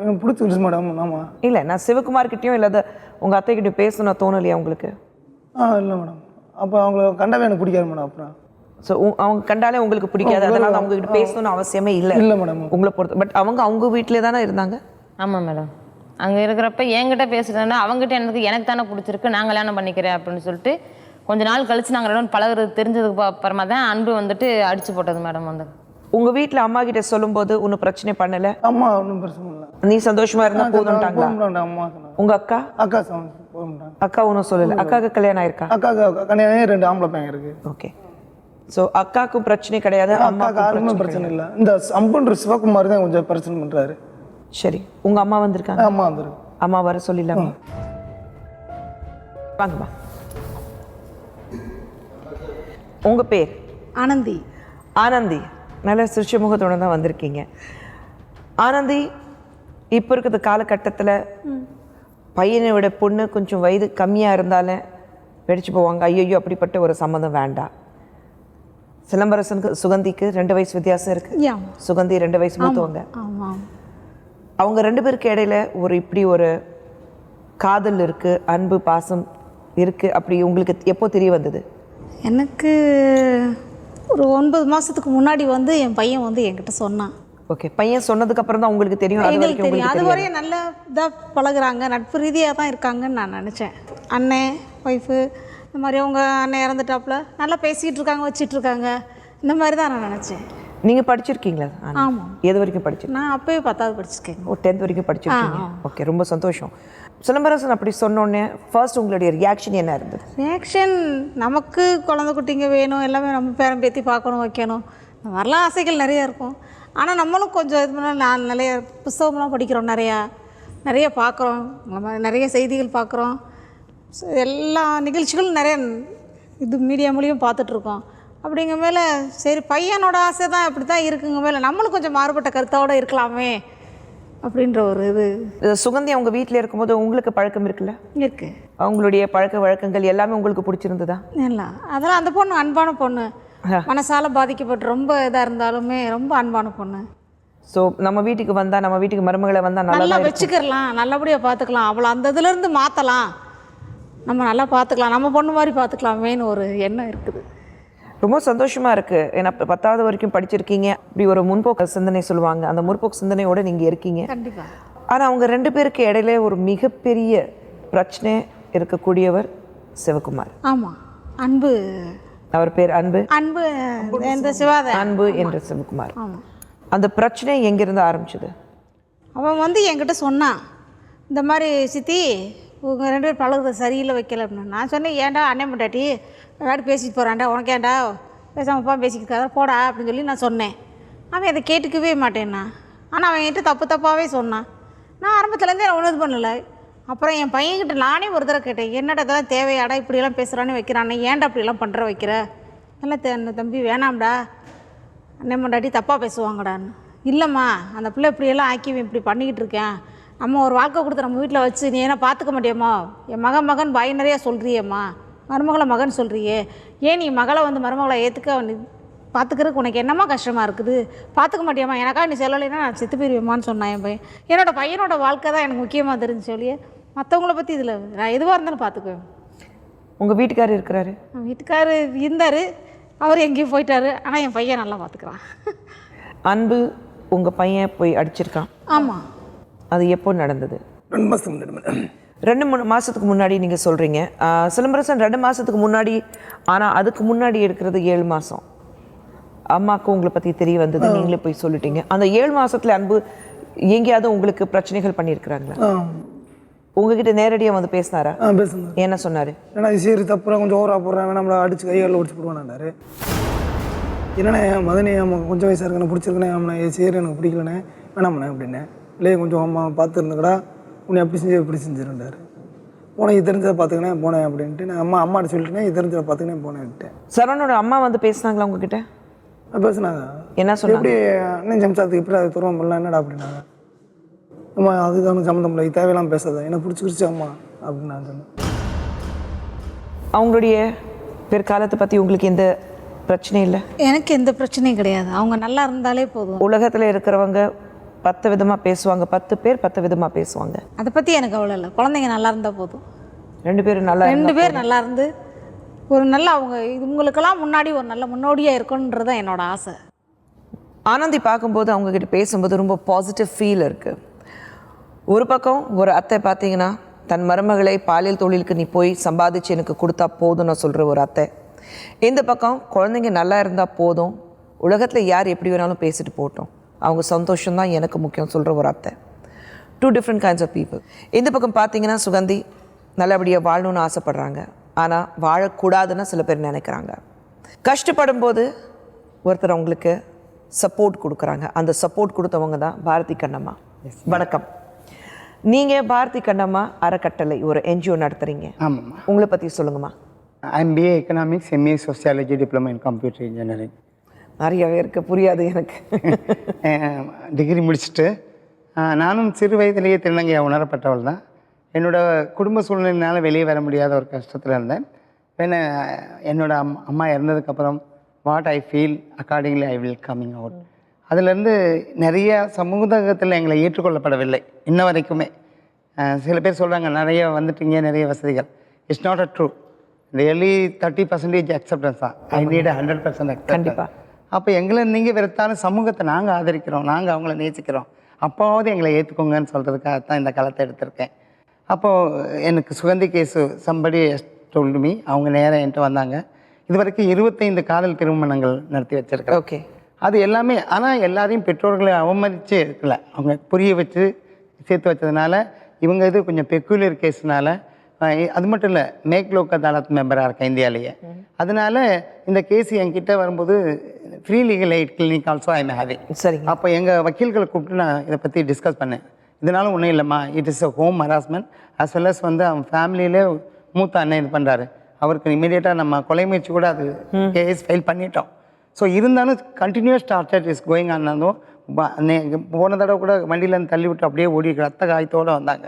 எனக்கு பிடிச்சிருச்சு மேடம். ஆமாம். இல்லை, நான் சிவகுமார்கிட்டையும் இல்லாத உங்கள் அத்தைக்கிட்ட பேசணும் தோணலையா உங்களுக்கு? இல்லை மேடம். அப்போ அவங்கள கண்டவே எனக்கு பிடிக்காது மேடம். அப்புறம் ஸோ அவங்க கண்டாலே உங்களுக்கு பிடிக்காது, அதனால் அவங்ககிட்ட பேசணும்னு அவசியமே இல்லை. இல்லை மேடம். உங்களை பொறுத்து. பட் அவங்க வீட்டிலே தானே இருந்தாங்க? ஆமாம் மேடம். அங்கே இருக்கிறப்ப என்கிட்ட பேசுகிறேன்னா அவங்ககிட்ட எனக்கு தானே பிடிச்சிருக்கு, நான் கல்யாணம் பண்ணிக்கிறேன் அப்படின்னு சொல்லிட்டு கொஞ்ச நாள் கழிச்சு நாங்கள் 2 பழகிறது தெரிஞ்சதுக்கு அப்புறமா தான் அன்பு வந்துட்டு அடிச்சு போட்டது மேடம். வந்து உங்கள் வீட்டில் அம்மா கிட்ட சொல்லும்போது ஒன்றும் பிரச்சனை பண்ணலை? அம்மா ஒன்றும் பிரச்சனை இல்லை. நீ சந்தோஷமா இருந்தா போதும்ட்டாங்களா? அம்மா. உங்க அக்கா? அக்கா ஒன்றும் சொல்லலை? அக்காவுக்கு கல்யாணம் ஆயிருக்கா? அக்காவுக்கு கல்யாணம் 2 ஆம்பளை பையன் இருக்கு. ஓகே. ஸோ அக்காவுக்கும் பிரச்சனை கிடையாது, அம்மாவுக்கு யாருமே பிரச்சனை இல்லை. இந்த அம்புன்ற சிவகுமார் தான் கொஞ்சம் பிரச்சனை பண்ணுறாரு. சரி, உங்க அம்மா வந்திருக்காங்க? அம்மா வந்துருக்கு. அம்மா வர சொல்லிடலாமா? வாங்கம்மா. உங்க பேர்? ஆனந்தி. ஆனந்தி, நல்ல சிரிச்ச முகத்தோட தான் வந்திருக்கீங்க. ஆனந்தி, இப்போ இருக்கிற காலகட்டத்தில் பையனை விட பொண்ணு கொஞ்சம் வயது கம்மியாக இருந்தாலும் வெடிச்சு போவாங்க. ஐயோ அப்படிப்பட்ட ஒரு சம்மந்தம் வேண்டாம். சிலம்பரசனுக்கு சுகந்திக்கு 2 வயசு வித்தியாசம் இருக்கு. சுகந்தி 2 வயசு மூத்தவங்க. அவங்க 2 பேருக்கு இடையில இப்படி ஒரு காதல் இருக்கு, அன்பு பாசம் இருக்கு, அப்படி உங்களுக்கு எப்போ தெரிய வந்தது? எனக்கு ஒரு 9 மாதத்துக்கு முன்னாடி வந்து என் பையன் வந்து என்கிட்ட சொன்னான். ஓகே, பையன் சொன்னதுக்கு அப்புறம் தான் உங்களுக்கு தெரியும்? எங்களுக்கு தெரியும். அது வரையும் நல்லா இதாக பழகுறாங்க, நட்பு ரீதியாக தான் இருக்காங்கன்னு நான் நினச்சேன். அண்ணன் ஒய்ஃபு இந்த மாதிரி அவங்க அண்ணன் இறந்துட்டாப்புல நல்லா பேசிகிட்டு இருக்காங்க, வச்சிட்டு இருக்காங்க, இந்த மாதிரி தான் நான் நினச்சேன். நீங்கள் படிச்சிருக்கீங்களா? ஆமாம். எது வரைக்கும் படிச்சிருக்கீங்க? நான் அப்போயே 10வது படிச்சிருக்கேன். 10th வரைக்கும் படிச்சிருக்கீங்க. ஓகே, ரொம்ப சந்தோஷம். சிலம்பரசன் அப்படி சொன்னோடனே ஃபர்ஸ்ட் உங்களுடைய ரியாக்ஷன் என்ன இருந்தது? ரியாக்ஷன், நமக்கு குழந்தை குட்டிங்க வேணும், எல்லாமே நம்ம பேரம் பேத்தி பார்க்கணும், வைக்கணும், இந்த மாதிரிலாம் ஆசைகள் நிறையா இருக்கும். ஆனால் நம்மளும் கொஞ்சம் இது பண்ணால் நான் நிறைய புத்தகம்லாம் படிக்கிறோம், நிறைய பார்க்குறோம், நிறைய செய்திகள் பார்க்குறோம், எல்லா நிகழ்ச்சிகளும் நிறைய இது மீடியா மூலியம் பார்த்துட்ருக்கோம். அப்படிங்க மேலே சரி பையனோட ஆசை தான் இப்படி தான் இருக்குங்க மேலே நம்மளும் கொஞ்சம் மாறுபட்ட கருத்தோடு இருக்கலாமே அப்படின்ற ஒரு இது. சுகந்தி அவங்க வீட்டில் இருக்கும்போது உங்களுக்கு பழக்கம் இருக்குல்ல? இருக்கு. அவங்களுடைய பழக்க வழக்கங்கள் எல்லாமே உங்களுக்கு பிடிச்சிருந்ததா? இல்லை, அதெல்லாம் அந்த பொண்ணு அன்பான பொண்ணு, மனசால பாதிக்கப்பட்டு ரொம்ப இதாக இருந்தாலுமே ரொம்ப அன்பான பொண்ணு. ஸோ நம்ம வீட்டுக்கு வந்தால், நம்ம வீட்டுக்கு மருமகளை வந்தால் நல்லா வச்சுக்கிறலாம், நல்லபடியாக பார்த்துக்கலாம், அவளை அந்த இதுலேருந்து மாற்றலாம் நம்ம நல்லா பார்த்துக்கலாம், நம்ம பொண்ணு மாதிரி பார்த்துக்கலாமேன்னு ஒரு எண்ணம் இருக்குது. ரொம்ப சந்தோஷமாக இருக்குது. ஏன்னா 10வது வரைக்கும் படிச்சிருக்கீங்க, இப்படி ஒரு முன்போக்கு சிந்தனை சொல்லுவாங்க, அந்த முற்போக்கு சிந்தனையோடு நீங்கள் இருக்கீங்க. கண்டிப்பாக. ஆனால் அவங்க 2 பேருக்கு இடையில ஒரு மிகப்பெரிய பிரச்சனை இருக்கக்கூடியவர் சிவகுமார். ஆமாம், அன்பு. அவர் பேர் அன்பு. அன்பு இந்த சிவாத அன்பு என்ற சிவகுமார். ஆமாம். அந்த பிரச்சனை எங்கேருந்து ஆரம்பிச்சது? அவன் வந்து என்கிட்ட சொன்னான், இந்த மாதிரி சித்தி உங்கள் 2 பேர் பழகுறது சரியில்லை வைக்கல அப்படின்னு. நான் சொன்னேன், ஏன்டா அண்ணன் பொண்டாட்டி விளையாட்டு பேசிட்டு போகிறான்டா, உனக்கு ஏன்டா பேசாமப்பா பேசிக்கிட்டு போடா அப்படின்னு சொல்லி நான் சொன்னேன். அவன் அதை கேட்டுக்கவே மாட்டேன்னா. ஆனால் அவன் என்கிட்ட தப்பாகவே சொன்னான். நான் ஆரம்பத்துலேருந்தே ஒன்றும் இது பண்ணலை. அப்புறம் என் பையன்கிட்ட நானே ஒரு தடவை கேட்டேன், என்னடா இதெல்லாம் தேவையாடா, இப்படியெல்லாம் பேசுகிறானே வைக்கிறானே, ஏன்டா அப்படியெல்லாம் பண்ணுற வைக்கிற, எல்லாம் தம்பி வேணாம்டா, அண்ணன் பொண்டாட்டி தப்பாக பேசுவாங்கடான்னு. இல்லைம்மா, அந்த பிள்ளை இப்படியெல்லாம் ஆக்கி இப்படி பண்ணிக்கிட்டு இருக்கேன், நம்ம ஒரு வாழ்க்கை கொடுத்து நம்ம வீட்டில் வச்சு நீ என்ன பார்த்துக்க மாட்டியம்மா, என் மகன் பாய் நிறையா சொல்கிறியம்மா, மருமகளை மகன் சொல்கிறியே, ஏன் நீ மகளை வந்து மருமகளை ஏற்றுக்க பார்த்துக்கிறதுக்கு உனக்கு என்னம்மா கஷ்டமாக இருக்குது, பார்த்துக்க மாட்டியம்மா, எனக்கா நீ சொல்லலைன்னா நான் செத்து போயிருவேம்மான்னு சொன்னான் என் பையன். என்னோடய பையனோட வாழ்க்கை தான் எனக்கு முக்கியமாக தெரிஞ்சு சொல்லியே, மற்றவங்கள பற்றி இதில் நான் எதுவாக இருந்தாலும் பார்த்துக்குவேன். உங்கள் வீட்டுக்காரர் இருக்கிறாரு? வீட்டுக்காரர் இருந்தார், அவர் எங்கேயும் போயிட்டாரு. ஆனால் என் பையன் நல்லா பார்த்துக்கிறான். அன்பு உங்கள் பையன் போய் அடிச்சிருக்கான்? ஆமாம். அது எப்போ நடந்தது? 2 மாதத்துக்கு முன்னாடி. 2-3 மாதத்துக்கு முன்னாடி நீங்கள் சொல்கிறீங்க. சிலம்பரசன் 2 மாதத்துக்கு முன்னாடி, ஆனால் அதுக்கு முன்னாடி இருக்கிறது 7 மாதம். அம்மாவுக்கு உங்களை பற்றி தெரிய வந்தது, நீங்களே போய் சொல்லிட்டீங்க. அந்த 7 மாதத்தில் அன்பு எங்கேயாவது உங்களுக்கு பிரச்சனைகள் பண்ணியிருக்கிறாங்களா? உங்ககிட்ட நேரடியாக வந்து பேசினாரா? பேசுனேன். என்ன சொன்னார்? ஏன்னா சரி தப்புறா கொஞ்சம் ஓவராக போடுறேன், நம்மளை அடிச்சு கைகளில் ஒடிச்சு போடுவானாரு. என்னண்ணே மதனே கொஞ்சம் வயசாக இருக்குண்ணே, பிடிச்சிருக்கேனே, அவனை சரி எனக்கு பிடிக்கலண்ணே, வேணாம்ண்ணே அப்படின்னே. இல்லையே கொஞ்சம் அம்மா பார்த்து இருந்துக்கடா, உன்னை எப்படி செஞ்சு இப்படி செஞ்சிருந்தாரு. போனேன், இது தெரிஞ்சதை பார்த்துக்கினேன் போனேன் அப்படின்ட்டு நான் அம்மாட்ட சொல்லிட்டேன், இது தெரிஞ்சதை பார்த்துக்கினேன் போனேன்ட்டேன். சரவணோட அம்மா வந்து பேசினாங்களா உங்ககிட்ட? பேசுனாங்க. என்ன சொன்னாங்க? எப்படி அண்ணன் சம்சாரத்துக்கு எப்படி அதை துருவம் பண்ணலாம் என்னடா அப்படின்னாங்க. அம்மா அதுக்கு அவனுக்கு சம்மந்தம் இல்லை, தேவையெல்லாம் பேசாத, எனக்கு பிடிச்சிருச்சு அம்மா அப்படின்னு நான் சொன்னேன். அவங்களுடைய பிற்காலத்தை பற்றி உங்களுக்கு எந்த பிரச்சனையும் இல்லை? எனக்கு எந்த பிரச்சனையும் கிடையாது, அவங்க நல்லா இருந்தாலே போதும். உலகத்தில் இருக்கிறவங்க 10 விதமாக பேசுவாங்க, 10 பேர் 10 விதமாக பேசுவாங்க. அதை பற்றி எனக்கு அவ்வளோ இல்லை, குழந்தைங்க நல்லா இருந்தால் போதும். 2 பேரும் நல்லா 2 பேர் நல்லா இருந்து ஒரு நல்ல அவங்க இவங்களுக்கெல்லாம் முன்னாடி ஒரு நல்ல முன்னோடியாக இருக்கணுன்றது தான் என்னோட ஆசை. ஆனந்தி பார்க்கும்போது அவங்கக்கிட்ட பேசும்போது ரொம்ப பாசிட்டிவ் ஃபீல் இருக்குது. ஒரு பக்கம் ஒரு அத்தை பார்த்தீங்கன்னா தன் மருமகளை பாலியல் தொழிலுக்கு நீ போய் சம்பாதிச்சு எனக்கு கொடுத்தா போதும்னு சொல்கிற ஒரு அத்தை. இந்த பக்கம் குழந்தைங்க நல்லா இருந்தால் போதும், உலகத்தில் யார் எப்படி வேணாலும் பேசிட்டு போட்டோம், அவங்க சந்தோஷம்தான் எனக்கு முக்கியம் சொல்கிற ஒரு அத்தை. 2 டிஃப்ரெண்ட் கைண்ட்ஸ் ஆஃப் பீப்புள். இந்த பக்கம் பார்த்தீங்கன்னா சுகந்தி நல்லபடியாக வாழணும்னு ஆசைப்பட்றாங்க, ஆனால் வாழக்கூடாதுன்னு சில பேர் நினைக்கிறாங்க. கஷ்டப்படும் போது ஒருத்தர் அவங்களுக்கு சப்போர்ட் கொடுக்குறாங்க. அந்த சப்போர்ட் கொடுத்தவங்க தான் பாரதி கண்ணம்மா. வணக்கம். நீங்கள் பாரதி கண்ணம்மா அறக்கட்டளை ஒரு NGO நடத்துகிறீங்க. ஆமாம். உங்களை பற்றி சொல்லுங்கம்மா. I'm BA economics, MA sociology, diploma in computer engineering. நிறையவே இருக்க புரியாது எனக்கு. டிகிரி முடிச்சுட்டு நானும் சிறு வயதிலேயே திருநங்கையாக உணரப்பட்டவள் தான். என்னோடய குடும்ப சூழ்நிலையினால் வெளியே வர முடியாத ஒரு கஷ்டத்தில் இருந்தேன். என்னோட அம்மா இறந்ததுக்கப்புறம் what I feel accordingly I will coming out. அதிலேருந்து நிறைய சமூகத்தில் எங்களை ஏற்றுக்கொள்ளப்படவில்லை இன்ன வரைக்குமே. சில பேர் சொல்கிறாங்க நிறைய வந்துட்டீங்க, நிறைய வசதிகள். It's not a true. Really 30% acceptance தான். I need 100% acceptance. அப்போ எங்களை நீங்கள் வெறுத்தாலும் சமூகத்தை நாங்கள் ஆதரிக்கிறோம், நாங்கள் அவங்கள நேசிக்கிறோம், அப்பாவது எங்களை ஏற்றுக்கோங்கன்னு சொல்கிறதுக்காக தான் இந்த களத்தை எடுத்திருக்கேன். அப்போது எனக்கு Suganthi case somebody told me. அவங்க நேராக என்கிட்ட வந்தாங்க. இது வரைக்கும் 25 காதல் திருமணங்கள் நடத்தி வச்சுருக்கேன். ஓகே. அது எல்லாமே ஆனால் எல்லாரையும் பெற்றோர்களை அவமதித்து இருக்கல, அவங்க புரிய வச்சு சேர்த்து வச்சதுனால இவங்க இது கொஞ்சம் பெக்குலர் கேஸ்னால. அது மட்டும் இல்லை, மேக் லோக் அதாலத் மெம்பராக இருக்கேன் இந்தியாவிலேயே. அதனால இந்த கேஸ் என்கிட்ட வரும்போது free legal eight clinic also I am having. சரி. அப்போ எங்கள் வக்கீல்களை கூப்பிட்டு நான் இதை பற்றி டிஸ்கஸ் பண்ணேன். இதனால ஒன்றும் இல்லைம்மா, it is a home harassment as well as அவன் ஃபேமிலியிலே மூத்த அண்ணன் இது பண்ணுறாரு, அவருக்கு இமீடியட்டாக நம்ம கொலை முயற்சி கூட அது கேஸ் ஃபைல் பண்ணிட்டோம். ஸோ இருந்தாலும் கண்டினியூஸ் டார்ச்சர் இஸ் கோயிங் ஆனாலும் போன தடவை கூட வண்டியிலேருந்து தள்ளி விட்டு அப்படியே ஓடி ரத்த காயத்தோடு வந்தாங்க.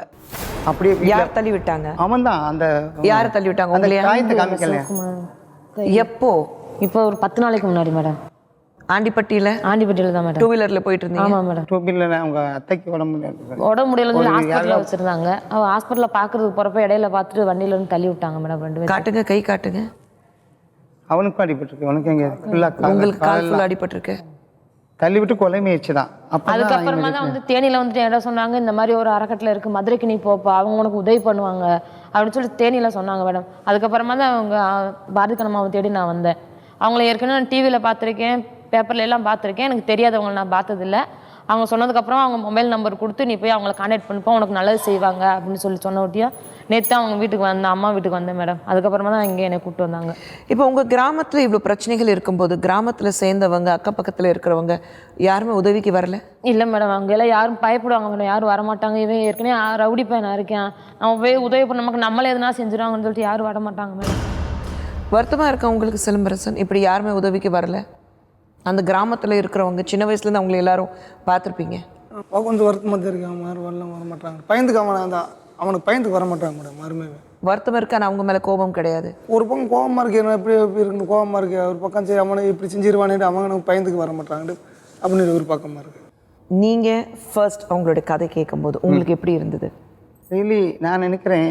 அப்படியே யார் தள்ளி விட்டாங்க? அவன் தான். அந்த யார் தள்ளி விட்டாங்க? அந்த காயத்தை காமிக்கல. எப்போ? இப்போ ஒரு 10 நாளைக்கு முன்னாடி மேடம். ஆண்டிப்பட்டியில் ஆண்டிப்பட்டியில் தான் மேடம். 2 வீலரில் போயிட்டு இருந்தீங்க? ஆமாம் மேடம். 2 வீலரில் அவங்க அத்தைக்கு உடம்பு முடியாது. உடம்பு முடியல சொல்லி ஹாஸ்பிட்டலில் வச்சுருந்தாங்க. அவள் ஹாஸ்பிட்டலில் பார்க்குறதுக்கு போகிறப்ப இடையில பார்த்துட்டு வண்டியிலேருந்து தள்ளி விட்டாங்க மேடம் 2 பேரும். காட்டுங்க, கை காட்டுங்க. அவனுக்கும் அடிபட்டிருக்கு. அவனுக்கு எங்கே ஃபுல்லாக உங்களுக்கு கால் ஃபுல்லாக அடிபட்டிருக்கு. தள்ளி விட்டு கொலை முயற்சி தான். அதுக்கப்புறமா தான் வந்து தேனியில் வந்துட்டு இடம் சொன்னாங்க, இந்த மாதிரி ஒரு அறக்கட்டில் இருக்குது, மதுரைக்கு நீ போப்பா, அவங்க உனக்கு உதவி பண்ணுவாங்க அப்படின்னு சொல்லி தேனியில் சொன்னாங்க மேடம். அதுக்கப்புறமா தான் அவங்க பாரதி கண்ணம்மாவை தேடி நான் வந்தேன். அவங்கள ஏற்கனவே நான் டிவியில் பார்த்துருக்கேன், பேப்பர்ல எல்லாம் பார்த்துருக்கேன். எனக்கு தெரியாதவங்களை நான் பார்த்ததில்ல. அவங்க சொன்னதுக்கப்புறம் அவங்க மொபைல் நம்பர் கொடுத்து நீ போய் அவங்கள கான்டாக்ட் பண்ணிப்போ, உனக்கு நல்லது செய்வாங்க அப்படின்னு சொன்ன ஒட்டியும் நேற்று அவங்க வீட்டுக்கு வந்தேன், அம்மா வீட்டுக்கு வந்தேன் மேடம். அதுக்கப்புறமா தான் இங்கே என்னை கூப்பிட்டு வந்தாங்க. இப்போ உங்கள் கிராமத்தில் இவ்வளோ பிரச்சனைகள் இருக்கும்போது கிராமத்தில் சேர்ந்தவங்க அக்கம் பக்கத்தில் இருக்கிறவங்க யாருமே உதவிக்கு வரல? இல்லை மேடம், அங்கெல்லாம் யாரும் பயப்படுவாங்க மேடம், யாரும் வரமாட்டாங்க. இவன் ஏற்கனவே ரவுடி பையனாக இருக்கேன், நம்ம போய் உதவி பண்ண நமக்கு நம்மளே எதுனா செஞ்சுருவாங்கன்னு சொல்லிட்டு யாரும் வரமாட்டாங்க மேடம். வருத்தமாக இருக்கா உங்களுக்கு சிலம்பரசன்? இப்படி யாருமே உதவிக்கு வரல? அந்த கிராமத்தில் இருக்கிறவங்க சின்ன வயசுலேருந்து அவங்களை எல்லாரும் பார்த்துருப்பீங்க. அப்போ கொஞ்சம் வருத்தமாக தான் இருக்கு. அவன் வரலாம் வர மாட்டாங்க, பயந்துக்கு அவனுக்கு பயந்துக்கு வர மாட்டாங்க மேடம். மறுமையே வருத்தம் இருக்கு, ஆனால் அவங்க மேலே கோபம் கிடையாது. ஒரு பக்கம் கோபமாக இருக்கு, என்ன எப்படி இருக்கு கோபமாக இருக்கு. ஒரு பக்கம் சரி அவனை இப்படி செஞ்சிருவானேட்டு அவனுக்கு பயந்துக்கு வர மாட்டாங்க அப்படின்னு ஒரு பக்கமாக இருக்கு. நீங்கள் ஃபர்ஸ்ட் அவங்களோட கதை கேட்கும்போது உங்களுக்கு எப்படி இருந்தது? ரியலி நான் நினைக்கிறேன்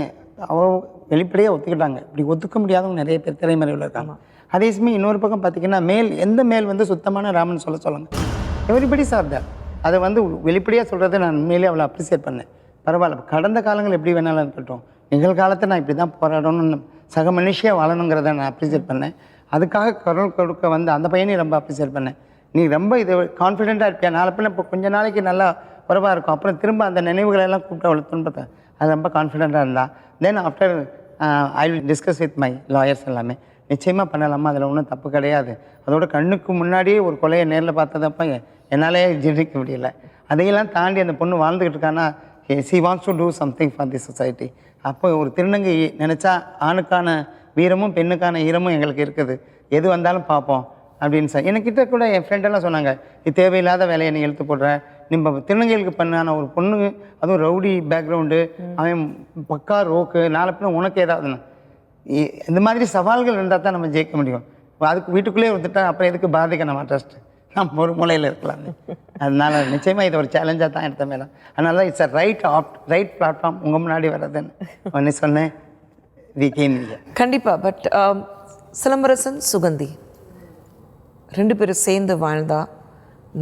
அவள் வெளிப்படையாக ஒத்துக்கிட்டாங்க. இப்படி ஒத்துக்க முடியாதவங்க நிறைய பேர் திரைமறைவில் இருக்காங்க. அதே சமயம் இன்னொரு பக்கம் பார்த்தீங்கன்னா எந்த மேல் வந்து சுத்தமான ராமன் சொல்லுங்க. எவ்ரிபடி சார் தான் அதை வந்து வெளிப்படையாக சொல்கிறத நான் உண்மையிலேயே அவளை அப்ரிசியேட் பண்ணேன். பரவாயில்ல, கடந்த காலங்கள் எப்படி வேணாலும் இருக்கட்டும், நிகழ்காலத்தை நான் இப்படி தான் போராடணும்னு சக மனுஷியாக வாழணுங்கிறத நான் அப்ரிசியேட் பண்ணேன். அதுக்காக குரல் கொடுக்க வந்து அந்த பையனையும் ரொம்ப அப்ரிசியேட் பண்ணேன். நீ ரொம்ப இது கான்ஃபிடென்ட்டாக இருப்பியா, நாளை பின்ன இப்போ கொஞ்ச நாளைக்கு நல்லா உறவாக இருக்கும், அப்புறம் திரும்ப அந்த நினைவுகளெல்லாம் கூப்பிட்டு அவளை துன்பத்தை அது ரொம்ப கான்ஃபிடென்ட்டாக இருந்தால் then after I will discuss with my lawyers எல்லாமே நிச்சயமாக பண்ணலாமா, அதில் ஒன்றும் தப்பு கிடையாது. அதோட கண்ணுக்கு முன்னாடியே ஒரு கொலையை நேரில் பார்த்ததப்ப என்னாலே ஜீர்ணிக்க முடியல. அதையெல்லாம் தாண்டி அந்த பொண்ணு வாழ்ந்துக்கிட்டு இருக்கான்னா she wants to do something for the society. அப்போ ஒரு திருநங்கை நினச்சா ஆணுக்கான வீரமும் பெண்ணுக்கான ஈரமும் எங்களுக்கு இருக்குது, எது வந்தாலும் பார்ப்போம் அப்படின்னு சார். என்கிட்ட கூட என் ஃப்ரெண்டெல்லாம் சொன்னாங்க, இது தேவையில்லாத வேலையை நீ இழுத்து போடுற, நம்ம திருநங்கைகளுக்கு பண்ணான ஒரு பொண்ணு, அதுவும் ரவுடி பேக்ரவுண்டு, அவன் பக்கா ரோக்கு, நாளை பின்ன உனக்கு ஏதாவதுன்னு இந்த மாதிரி சவால்கள் இருந்தால் தான் நம்ம ஜெயிக்க முடியும். அதுக்கு வீட்டுக்குள்ளேயே வந்துட்டா அப்புறம் எதுக்கு பாதிக்க நம்ம ட்ரஸ்ட், நம்ம ஒரு மூலையில் இருக்கலாம். அதனால நிச்சயமாக இதை ஒரு சேலஞ்சாக தான் எடுத்த மேடம். அதனால தான் இட்ஸ் ரைட் பிளாட்ஃபார்ம் உங்கள் முன்னாடி வர்றதுன்னு ஒன்று சொன்னேன். கண்டிப்பாக. பட் சிலம்பரசன் சுகந்தி 2 பேரும் சேர்ந்து வாழ்ந்தா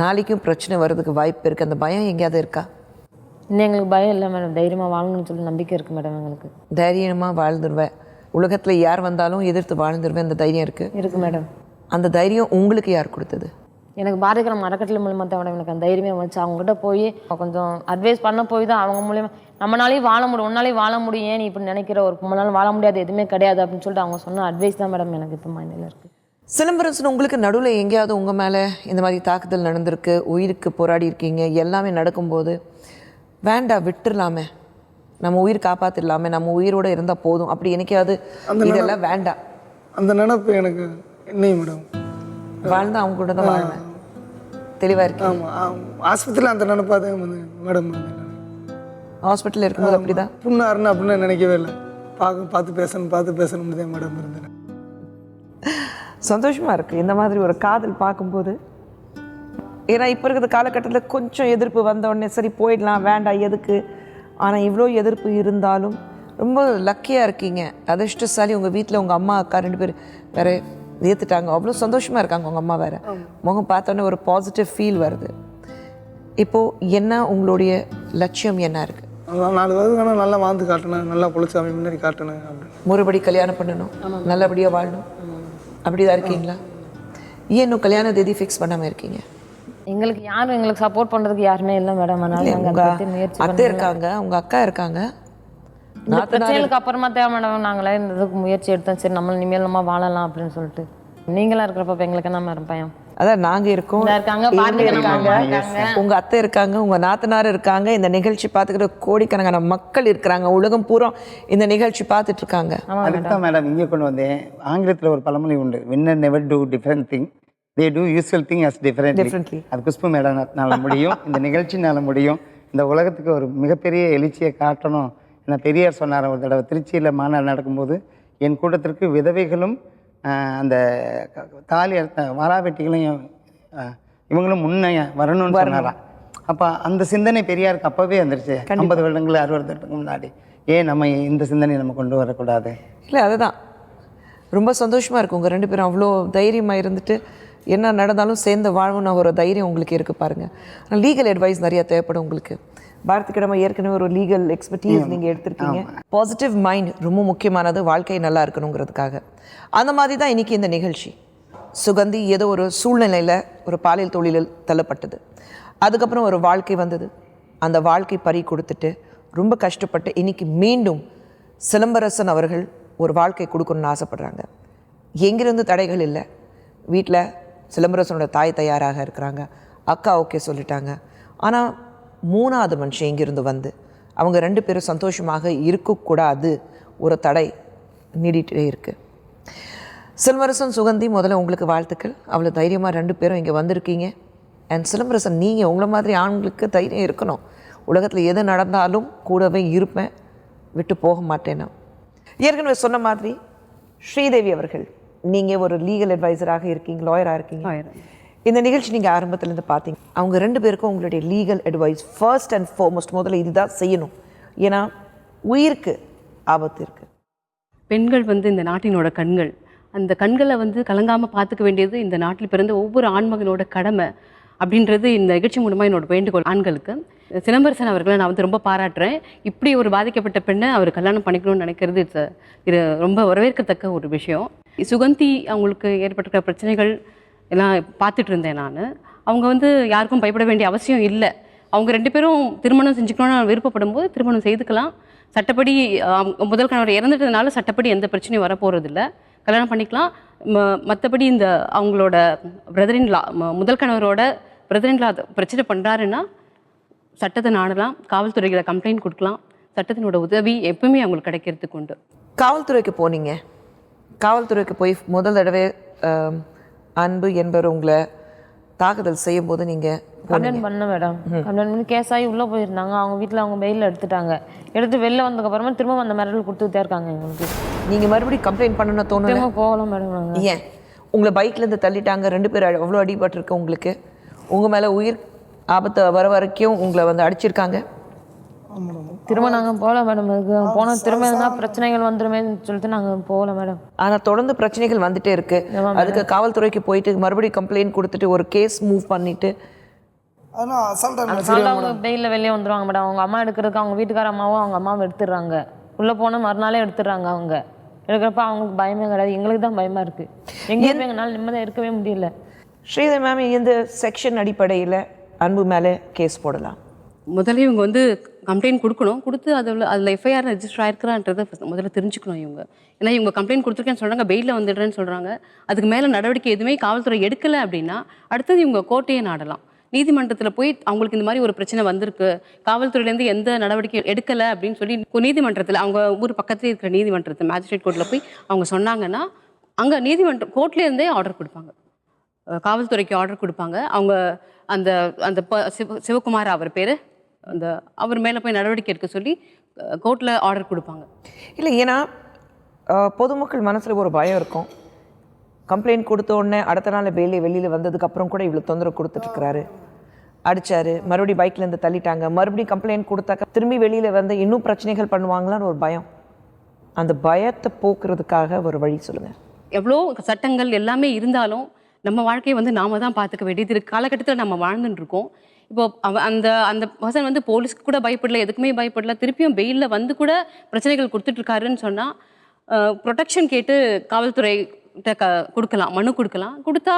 நாளைக்கும் பிரச்சனை வர்றதுக்கு வாய்ப்பு இருக்குது. அந்த பயம் எங்கேயாவது இருக்கா? இன்னும் எங்களுக்கு பயம் இல்லை மேடம், தைரியமாக வாழணும்னு சொல்லி நம்பிக்கை இருக்குது மேடம். எங்களுக்கு தைரியமாக வாழ்ந்துருவேன், உலகத்தில் யார் வந்தாலும் எதிர்த்து வாழ்ந்துருவேன், அந்த தைரியம் இருக்குது மேடம். அந்த தைரியம் உங்களுக்கு யார் கொடுத்தது? எனக்கு பாரதி கண்ணம்மா அறக்கட்டளை மூலியமாக தான் மேடம் எனக்கு அந்த தைரியமே வந்துச்சு. அவங்ககிட்ட போய் கொஞ்சம் அட்வைஸ் பண்ண போய் தான் அவங்க மூலியமாக நம்மளாலேயும் வாழ முடியும், உன்னாலேயும் வாழ முடியும், ஏன் நீ இப்படி நினைக்கிற, ஒரு பொம்மனாலும் வாழ முடியாது, எதுவுமே கிடையாது அப்படின்னு சொல்லிட்டு அவங்க சொன்ன அட்வைஸ் தான் மேடம் எனக்கு இப்போ மைண்டில் இருக்குது. சிலம்பரசன், உங்களுக்கு நடுவில் எங்கேயாவது உங்கள் மேலே இந்த மாதிரி தாக்குதல் நடந்திருக்கு, உயிருக்கு போராடி இருக்கீங்க, எல்லாமே நடக்கும்போது வேண்டாம் விட்டுடலாமே, நம்ம உயிர் காப்பாற்றிடலாமே, நம்ம உயிரோடு இருந்தால் போதும் அப்படி எனக்காவது இதெல்லாம் வேண்டாம் அந்த நினைப்பு எனக்கு இன்னையும் மேடம் வாழ்ந்து அவங்க கூட தான் வாழ்வேன் தெளிவாக இருக்கு? ஆமாம், ஆஸ்பத்திரியில் அந்த நினைப்பாக தான் வந்து மேடம் ஹாஸ்பிட்டலில் இருக்கும்போது அப்படி தான் புண்ணாருன்னு அப்படின்னு நினைக்கவே இல்லை. பார்த்து பேசணும் தான் மேடம் இருந்தேன். சந்தோஷமாக இருக்குது இந்த மாதிரி ஒரு காதல் பார்க்கும்போது. ஏன்னா இப்போ இருக்கிற காலகட்டத்தில் கொஞ்சம் எதிர்ப்பு வந்தோடனே சரி போயிடலாம், வேண்டாம் எதுக்கு. ஆனால் இவ்வளோ எதிர்ப்பு இருந்தாலும் ரொம்ப லக்கியாக இருக்கீங்க, அதிர்ஷ்டசாலி. உங்கள் வீட்டில் உங்கள் அம்மா அக்கா 2 பேர் வேறு ஏற்றுட்டாங்க, அவ்வளோ சந்தோஷமாக இருக்காங்க உங்கள் அம்மா வேறு. முகம் பார்த்தோன்னே ஒரு பாசிட்டிவ் ஃபீல் வருது. இப்போது என்ன உங்களுடைய லட்சியம் என்ன இருக்குது? 4 வருது நல்லா வாழ்ந்து காட்டணும், நல்லா பொழிச்சு அவன் முன்னாடி காட்டணும் அப்படின்னு. முறைப்படி கல்யாணம் பண்ணணும், நல்லபடியாக வாழணும், அப்படி தான் இருக்கீங்களா? ஏன் இன்னும் கல்யாண தேதி ஃபிக்ஸ் பண்ணாமல் இருக்கீங்க? எங்களுக்கு யாரும் எங்களுக்கு சப்போர்ட் பண்ணுறதுக்கு யாருமே இல்லை மேடம். அதனால உங்கள் அத்தை இருக்காங்க, உங்கள் அக்கா இருக்காங்க, பிரச்சனைகளுக்கு அப்புறமா தேவை மேடம் நாங்களே இந்த இதுக்கு முயற்சி எடுத்தோம், சரி நம்ம இனிமேல் நம்ம வாழலாம் அப்படின்னு சொல்லிட்டு. நீங்களாம் இருக்கிறப்ப எங்களுக்கு என்ன மேடம் பயம்? அதான் நாங்கள் இருக்கோம், உங்கள் அத்தை இருக்காங்க, உங்கள் நாத்தனார் இருக்காங்க, இந்த நிகழ்ச்சி பார்த்துக்கிற கோடிக்கணக்கான மக்கள் இருக்கிறாங்க, உலகம் பூரா இந்த நிகழ்ச்சி பார்த்துட்டு இருக்காங்க. அதுக்கு தான் மேடம் இங்கே கொண்டு வந்தேன். ஆங்கிலத்தில் ஒரு பழமொழி உண்டு, winner never do different thing, they do usual thing as differently. அது குஷ்பு மேடம்னால முடியும், இந்த நிகழ்ச்சினால முடியும். இந்த உலகத்துக்கு ஒரு மிகப்பெரிய எழுச்சியை காட்டணும். என்ன பெரியார் சொன்னார் ஒரு தடவை திருச்சியில் மாநாடு நடக்கும்போது, என் கூட்டத்திற்கு விதவைகளும் அந்த தாலி வாராவெட்டிகளையும் இவங்களும் முன்னே வரணும்னு சொன்னாராம். அப்போ அந்த சிந்தனை பெரியாருக்கு அப்போவே வந்துருச்சு. 50 வருடங்கள் 60 வருடத்துக்கு முன்னாடி. ஏன் நம்ம இந்த சிந்தனையை நம்ம கொண்டு வரக்கூடாது? இல்லை, அதுதான் ரொம்ப சந்தோஷமாக இருக்கும். உங்கள் 2 பேரும் அவ்வளோ தைரியமாக இருந்துட்டு என்ன நடந்தாலும் சேர்ந்து வாழணும்னு ஒரு தைரியம் உங்களுக்கு இருக்குது பாருங்கள். ஆனால் லீகல் அட்வைஸ் நிறையா தேவைப்படும் உங்களுக்கு. பாரதிக்கிழமை ஏற்கனவே ஒரு லீகல் எக்ஸ்பர்டீஸ் நீங்கள் எடுத்திருக்கீங்க. பாசிட்டிவ் மைண்ட் ரொம்ப முக்கியமானது, வாழ்க்கை நல்லா இருக்கணுங்கிறதுக்காக. அந்த மாதிரி தான் இன்றைக்கி இந்த நிகழ்ச்சி. சுகந்தி ஏதோ ஒரு சூழ்நிலையில் ஒரு பாலியல் தொழிலில் தள்ளப்பட்டது. அதுக்கப்புறம் ஒரு வாழ்க்கை வந்தது. அந்த வாழ்க்கை பறி கொடுத்துட்டு ரொம்ப கஷ்டப்பட்டு இன்றைக்கி மீண்டும் சிலம்பரசன் அவர்கள் ஒரு வாழ்க்கை கொடுக்கணும்னு ஆசைப்படுறாங்க. எங்கிருந்து தடைகள் இல்லை. வீட்டில் சிலம்பரசனோட தாய் தயாராக இருக்கிறாங்க, அக்கா ஓகே சொல்லிட்டாங்க. ஆனால் 3வது மனுஷன் இங்கிருந்து வந்து அவங்க 2 பேரும் சந்தோஷமாக இருக்கக்கூடாது, ஒரு தடை நீடிட்டே இருக்குது. சிலம்பரசன், சுகந்தி, முதல்ல உங்களுக்கு வாழ்த்துக்கள். அவ்வளோ தைரியமாக 2 பேரும் இங்கே வந்திருக்கீங்க. அண்ட் சிலம்பரசன், நீங்கள் உங்களை மாதிரி ஆண்களுக்கு தைரியம் இருக்கணும். உலகத்தில் எது நடந்தாலும் கூடவே இருப்பேன், விட்டு போக மாட்டேன்னா. ஏற்கனவே சொன்ன மாதிரி ஸ்ரீதேவி அவர்கள், நீங்கள் ஒரு லீகல் அட்வைசராக இருக்கீங்க, லாயராக இருக்கீங்க. இந்த நிகழ்ச்சி நீங்கள் ஆரம்பத்துலேருந்து பார்த்தீங்க. அவங்க 2 பேருக்கும் உங்களுடைய legal advice first and foremost முதல்ல இதுதான் செய்யணும். ஏன்னா உயிருக்கு ஆபத்து இருக்குது. பெண்கள் இந்த நாட்டினோட கண்கள். அந்த கண்களை கலங்காமல் பார்த்துக்க வேண்டியது இந்த நாட்டில் பிறந்த ஒவ்வொரு ஆண்மகனோட கடமை அப்படின்றது இந்த நிகழ்ச்சி மூலமாக என்னோட வேண்டுகோள் ஆண்களுக்கு. சிலம்பரசன் அவர்களை நான் ரொம்ப பாராட்டுறேன். இப்படி ஒரு பாதிக்கப்பட்ட பெண்ணை அவர் கல்யாணம் பண்ணிக்கணும்னு நினைக்கிறது இது ரொம்ப வரவேற்கத்தக்க ஒரு விஷயம். சுகந்தி அவங்களுக்கு ஏற்பட்டிருக்கிற பிரச்சனைகள் எல்லாம் பார்த்துட்டு இருந்தேன் நான். அவங்க யாருக்கும் பயப்பட வேண்டிய அவசியம் இல்லை. அவங்க 2 பேரும் திருமணம் செஞ்சுக்கணும்னு விருப்பப்படும் போது திருமணம் செய்துக்கலாம். சட்டப்படி முதல் கணவர் இறந்துட்டதுனால சட்டப்படி எந்த பிரச்சனையும் வரப்போகிறதில்ல, கல்யாணம் பண்ணிக்கலாம். மற்றபடி இந்த அவங்களோட பிரதரின்லா, முதல் கணவரோட பிரதரின்லா பிரச்சனை பண்ணுறாருன்னா சட்டத்தை நாடலாம், காவல்துறைகளை கம்ப்ளைண்ட் கொடுக்கலாம். சட்டத்தினோட உதவி எப்பவுமே அவங்களுக்கு கிடைக்கிறதுக்கு உண்டு. காவல்துறைக்கு போனீங்க. காவல்துறைக்கு போய் முதல் தடவை அன்பு என்பவர் உங்களை தாக்குதல் செய்யும் போது நீங்கள் கம்ப்ளைண்ட் பண்ண மேடம். கம்ப்ளைண்ட் பண்ணி கேஸ் ஆகி உள்ளே போயிருந்தாங்க. அவங்க வீட்டில் அவங்க பெயிலில் எடுத்துட்டாங்க. எடுத்து வெளில வந்ததுக்கப்புறமா திரும்ப அந்த மிரட்டல் கொடுத்துட்டே இருக்காங்க எங்களுக்கு. நீங்கள் மறுபடியும் கம்ப்ளைண்ட் பண்ணணும் தோணுது? திரும்ப போகலாம் மேடம். நாங்கள் ஏன் உங்களை பைக்லேருந்து தள்ளிட்டாங்க, 2 பேர் அவ்வளோ அடிபட்டிருக்கு உங்களுக்கு, உங்கள் மேலே உயிர் ஆபத்து வர வரைக்கும் உங்களை அடிச்சிருக்காங்க. திரும்ப நாங்கள் போகல மேடம். அதுக்கு போன திரும்ப எதுனா பிரச்சனைகள் வந்துடுமே சொல்லிட்டு நாங்கள் போகல மேடம். ஆனால் தொடர்ந்து பிரச்சனைகள் வந்துட்டே இருக்கு. அதுக்கு காவல்துறைக்கு போயிட்டு மறுபடியும் கம்ப்ளைண்ட் கொடுத்துட்டு ஒரு கேஸ் மூவ் பண்ணிட்டு அவங்க பெயிலில் வெளியே வந்துடுவாங்க மேடம். அவங்க அம்மா எடுக்கிறதுக்கு அவங்க வீட்டுக்கார அம்மாவும் அவங்க அம்மாவும் எடுத்துடுறாங்க. உள்ளே போனால் மறுநாளே எடுத்துடுறாங்க. அவங்க எடுக்கிறப்ப அவங்களுக்கு பயமே கிடையாது, எங்களுக்கு தான் பயமாக இருக்குது. எங்கேயுமே எங்களால் நிம்மதியாக இருக்கவே முடியல. ஸ்ரீதேவி மேம், இந்த செக்ஷன் அடிப்படையில் அன்பு மேலே கேஸ் போடலாம்? முதல்ல இவங்க கம்ப்ளைண்ட் கொடுக்கணும். கொடுத்து அதில் எஃப்ஐஆர் ரெஜிஸ்டர் ஆயிருக்கிறான்றதை முதல்ல தெரிஞ்சுக்கணும் இவங்க. ஏன்னா இவங்க கம்ப்ளைண்ட் கொடுத்துருக்கேன்னு சொல்கிறாங்க, பெயிலில் வந்துடுறேன்னு சொல்கிறாங்க. அதுக்கு மேலே நடவடிக்கை எதுவுமே காவல்துறை எடுக்கலை அப்படின்னா அடுத்தது இவங்க கோர்ட்டையே நாடலாம். நீதிமன்றத்தில் போய் அவங்களுக்கு இந்த மாதிரி ஒரு பிரச்சனை வந்திருக்கு, காவல்துறையிலேருந்து எந்த நடவடிக்கை எடுக்கலை அப்படின்னு சொல்லி நீதிமன்றத்தில் அவங்க ஊர் பக்கத்தில் இருக்கிற நீதிமன்றத்தில் மேஜிஸ்ட்ரேட் கோர்ட்டில் போய் அவங்க சொன்னாங்கன்னா அங்கே நீதிமன்றம் கோர்ட்லேருந்தே ஆர்டர் கொடுப்பாங்க, காவல்துறைக்கு ஆர்டர் கொடுப்பாங்க. அவங்க அந்த அந்த சிவகுமார் அவர் பேர், அந்த அவர் மேலே போய் நடவடிக்கை எடுக்க சொல்லி கோர்ட்டில் ஆர்டர் கொடுப்பாங்க. இல்லை, ஏன்னா பொதுமக்கள் மனசில் ஒரு பயம் இருக்கும். கம்ப்ளைண்ட் கொடுத்த உடனே அடுத்த நாள் வெளியில் வந்ததுக்கப்புறம் கூட இவ்வளோ தொந்தரவு கொடுத்துட்ருக்கிறாரு, அடித்தார், மறுபடியும் பைக்லேருந்து தள்ளிட்டாங்க, மறுபடியும் கம்ப்ளைண்ட் கொடுத்தாக்க திரும்பி வெளியில் வந்து இன்னும் பிரச்சனைகள் பண்ணுவாங்களான்னு ஒரு பயம். அந்த பயத்தை போக்குறதுக்காக ஒரு வழி சொல்லுங்கள். எவ்வளோ சட்டங்கள் எல்லாமே இருந்தாலும் நம்ம வாழ்க்கையை நாம தான் பார்த்துக்க வேண்டியது இருக்கு. காலகட்டத்தில் நம்ம வாழ்ந்துட்டுருக்கோம். இப்போ அந்த அந்த பர்சன் போலீஸ்க்கு கூட பயப்படல, எதுக்குமே பயப்படல, திருப்பியும் பெயிலில் வந்து கூட பிரச்சனைகள் கொடுத்துட்ருக்காருன்னு சொன்னால் ப்ரொடெக்ஷன் கேட்டு காவல்துறைகிட்ட கொடுக்கலாம், மனு கொடுக்கலாம். கொடுத்தா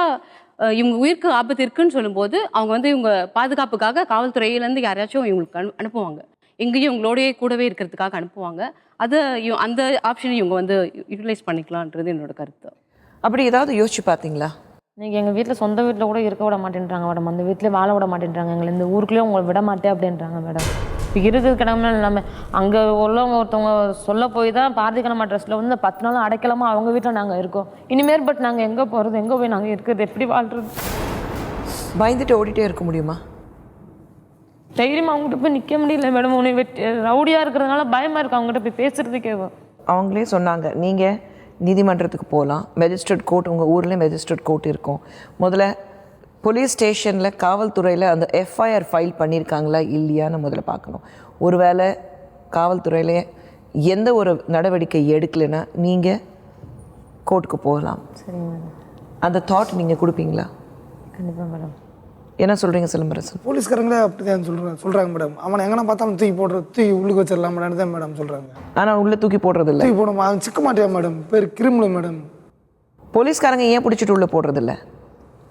இவங்க உயிருக்கு ஆபத்து இருக்குன்னு சொல்லும்போது அவங்க இவங்க பாதுகாப்புக்காக காவல்துறையிலேருந்து யாரையாச்சும் இவங்களுக்கு அனுப்புவாங்க, எங்கேயும் இவங்களோடய கூடவே இருக்கிறதுக்காக அனுப்புவாங்க. அதை அந்த ஆப்ஷனை இவங்க யூட்டிலைஸ் பண்ணிக்கலான்றது என்னோட கருத்து. அப்படி ஏதாவது யோசிச்சு பார்த்தீங்களா? இன்றைக்கி எங்கள் வீட்டில் சொந்த வீட்டில் கூட இருக்க விட மாட்டேன்றாங்க மேடம். அந்த வீட்டிலே வாழ விட மாட்டேன்றாங்க. எங்களை இந்த ஊருக்குள்ளேயே உங்களை விட மாட்டேன் அப்படின்றாங்க மேடம். இப்போ இருக்கிறது கிடமே இல்லாமல் அங்கே உள்ளவங்க ஒருத்தவங்க சொல்ல போய் தான் பாரதிக்கணமா ட்ரெஸ்ட்டில் 10 நாள் அடைக்கலாமா அவங்க வீட்டில் நாங்கள் இருக்கோம். இனிமேல் பட் நாங்கள் எங்கே போகிறது, எங்கே போய் நாங்கள் இருக்கிறது, எப்படி வாழ்கிறது? பயந்துட்டு ஓடிட்டே இருக்க முடியுமா? தைரியமாக அவங்ககிட்ட போய் நிற்க முடியல மேடம். உன்னை ரவுடியாக இருக்கிறதுனால பயமாக இருக்குது அவங்ககிட்ட போய் பேசுகிறதுக்கே. அவங்களே சொன்னாங்க, நீங்கள் நீதிமன்றத்துக்கு போகலாம், மேஜிஸ்ட்ரேட் கோர்ட், உங்கள் ஊரில் மேஜிஸ்ட்ரேட் கோர்ட் இருக்கும். முதல்ல போலீஸ் ஸ்டேஷனில் காவல்துறையில் அந்த எஃப்ஐஆர் ஃபைல் பண்ணியிருக்காங்களா இல்லையான்னு முதல்ல பார்க்கணும். ஒருவேளை காவல்துறையில் எந்த ஒரு நடவடிக்கை எடுக்கலைன்னா நீங்கள் கோர்ட்டுக்கு போகலாம். சரிங்க மேடம். அந்த தாட் நீங்கள் கொடுப்பீங்களா? கண்டிப்பாக மேடம். என்ன சொல்கிறீங்க சிலம்பரசன்? போலீஸ்காரங்களே அப்படி தான் சொல்கிறாங்க மேடம். அவனை எங்கன்னா பார்த்தாலும் தூக்கி உள்ளுக்கு வச்சிடலாம் மேடம் தான் மேடம் சொல்கிறாங்க. ஆனால் உள்ளே தூக்கி போடுறதில்ல. தூக்கி போடும் அவன் சிக்க மாட்டேன் மேடம், பேர் கிரிமினல் மேடம். போலீஸ்காரங்க ஏன் பிடிச்சிட்டு உள்ளே போடுறதில்ல?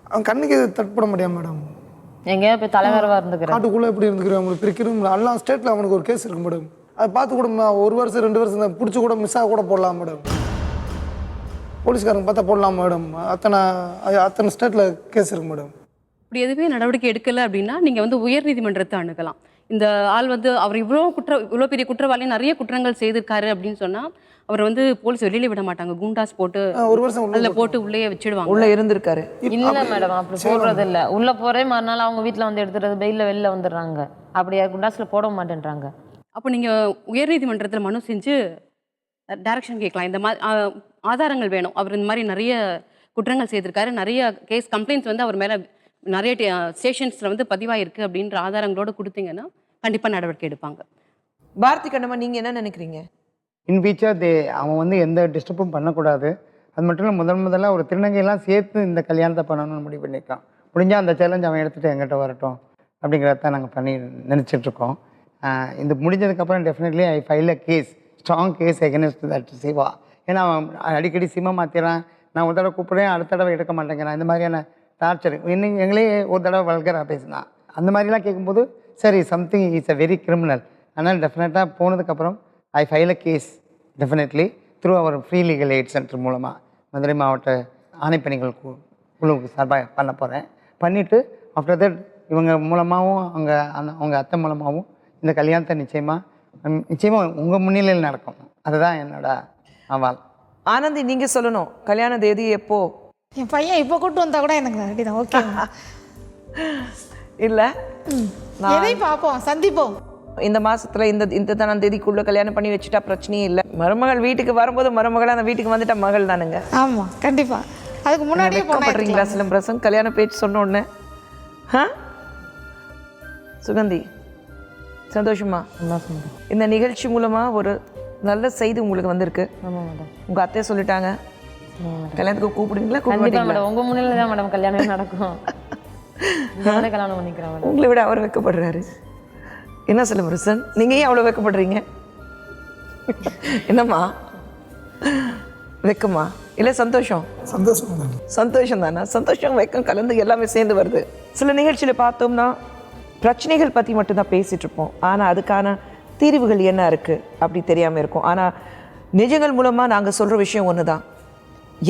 அவன் கண்ணுக்கு தட்டுப்பட மாட்டேன் மேடம். எங்கேயா போய் தலைவரவாக இருந்துக்கிறேன். காட்டுக்குள்ளே எப்படி இருந்துக்கிறேன் அவங்களுக்கு பெரிய கிரிமினல். எல்லாம் ஸ்டேட்டில் அவனுக்கு ஒரு கேஸ் இருக்கு மேடம். அதை பார்த்து கூட 1 வருஷம் 2 வருஷம் தான் பிடிச்சி கூட மிஸ் ஆக கூட போடலாம் மேடம். போலீஸ்காரங்க பார்த்தா போடலாம் மேடம். அத்தனை ஸ்டேட்டில் கேஸ் இருக்கு மேடம். இப்படி எதுவுமே நடவடிக்கை எடுக்கலை அப்படின்னா நீங்கள் வந்து உயர்நீதிமன்றத்தை அணுகலாம். இந்த ஆள் வந்து அவர் இவ்வளோ பெரிய குற்றவாளி, நிறைய குற்றங்கள் செய்திருக்காரு அப்படின்னு சொன்னால் அவர் வந்து போலீஸ் வெளியில விட மாட்டாங்க. குண்டாஸ் போட்டு 1 வருஷம் அதில் போட்டு உள்ளே வச்சிடுவாங்க. உள்ளே இருந்திருக்காரு. இல்லை மேடம், அப்படி போடுறது இல்லை. உள்ளே போகிறே மறுநாள் அவங்க வீட்டில் வந்து எடுத்துறது, பெயிலில் வெளில வந்துடுறாங்க. அப்படி குண்டாஸில் போட மாட்டேன்றாங்க. அப்போ நீங்கள் உயர்நீதிமன்றத்தில் மனு செஞ்சு டைரக்ஷன் கேட்கலாம். இந்த மாதிரி ஆதாரங்கள் வேணும். அவர் இந்த மாதிரி நிறைய குற்றங்கள் செய்திருக்காரு, நிறைய கேஸ் கம்ப்ளைண்ட்ஸ் வந்து அவர் மேலே நிறைய ஸ்டேஷன்ஸில் வந்து பதிவாயிருக்கு அப்படின்ற ஆதாரங்களோடு கொடுத்தீங்கன்னா கண்டிப்பாக நடவடிக்கை எடுப்பாங்க. பாரதி கண்ணம்மா, நீங்கள் என்ன நினைக்கிறீங்க? இன் ஃபியூச்சர் அவன் வந்து எந்த டிஸ்டர்பும் பண்ணக்கூடாது. அது மட்டும் இல்லை, முதல்ல ஒரு திருநங்கையெல்லாம் சேர்த்து இந்த கல்யாணத்தை பண்ணணும்னு முடிவு பண்ணியிருக்கான். முடிஞ்சால் அந்த சேலஞ்ச் அவன் எடுத்துகிட்டு எங்கிட்ட வரட்டும் அப்படிங்கிறத நாங்கள் நினச்சிட்ருக்கோம். இந்த முடிஞ்சதுக்கப்புறம் definitely I file a case, strong case against that Siva. ஏன்னா அவன் அடிக்கடி சிம்மை மாற்றிறான். நான் ஒரு தடவை கூப்பிட்றேன், அடுத்த தடவை எடுக்க மாட்டேங்கிறான். இந்த மாதிரியான டார்ச்சர் இன்னும் எங்களே ஒரு தடவை வல்கராக பேசினான். அந்த மாதிரிலாம் கேட்கும்போது சரி, something is a very criminal. ஆனால் டெஃபினட்டாக போனதுக்கப்புறம் I file a case definitely through our free legal aid centre மூலமாக மதுரை மாவட்ட ஆணைப்பணிகள் குழுவுக்கு சார்பாக பண்ண போகிறேன். பண்ணிவிட்டு ஆஃப்டர் தட் இவங்க மூலமாகவும் அவங்க அத்தை மூலமாகவும் இந்த கல்யாணத்தை நிச்சயமாக உங்கள் முன்னிலையில் நடக்கும். அதுதான் என்னோட ஆவால். ஆனந்தி, நீங்கள் சொல்லணும், கல்யாண தேதி எப்போ? என் பையன் இப்போ கூட்டு வந்தா கூட எனக்கு ரெடி தான். ஓகே இல்லை, எதையும் பார்ப்போம், சந்திப்போம். இந்த மாசத்துல இந்த தான தேதிக்குள்ள கல்யாணம் பண்ணி வச்சுட்டா பிரச்சனையே இல்லை. மருமகள் வீட்டுக்கு வரும்போது மருமகள் அந்த வீட்டுக்கு வந்துட்டா மகள் தானுங்க. ஆமாம், கண்டிப்பாா. அதுக்கு முன்னாடியே போடுறீங்களா சிலம்பரசன் கல்யாண பேச்சு சொன்ன உடனே? சுகந்தி, சந்தோஷமா? இந்த நிகழ்ச்சி மூலமா ஒரு நல்ல செய்தி உங்களுக்கு வந்திருக்கு. உங்க அத்தையை சொல்லிட்டாங்க, கல்யாணத்துக்கு கூப்பிடுங்களா? கூப்பிடுங்களா? உங்க முன்னில தான் மேடம் கல்யாணம் நடக்கும். கல்யாணம் பண்ணிக்கிறேன். உங்களை விட அவர் வைக்கப்படுறாரு. என்ன சிலம்பரசன், நீங்க ஏன் அவ்வளோ வைக்கப்படுறீங்க? என்னம்மா வெக்கமா இல்லை சந்தோஷம்? சந்தோஷம் தானே. சந்தோஷம் வெக்கம் கலந்து எல்லாமே சேர்ந்து வருது. சில நிகழ்ச்சியில் பார்த்தோம்னா பிரச்சனைகள் பற்றி மட்டும்தான் பேசிகிட்டு இருப்போம். ஆனால் அதுக்கான தீர்வுகள் என்ன இருக்குது அப்படி தெரியாமல் இருக்கும். ஆனால் நிஜங்கள் மூலமாக நாங்கள் சொல்கிற விஷயம் ஒன்று தான்,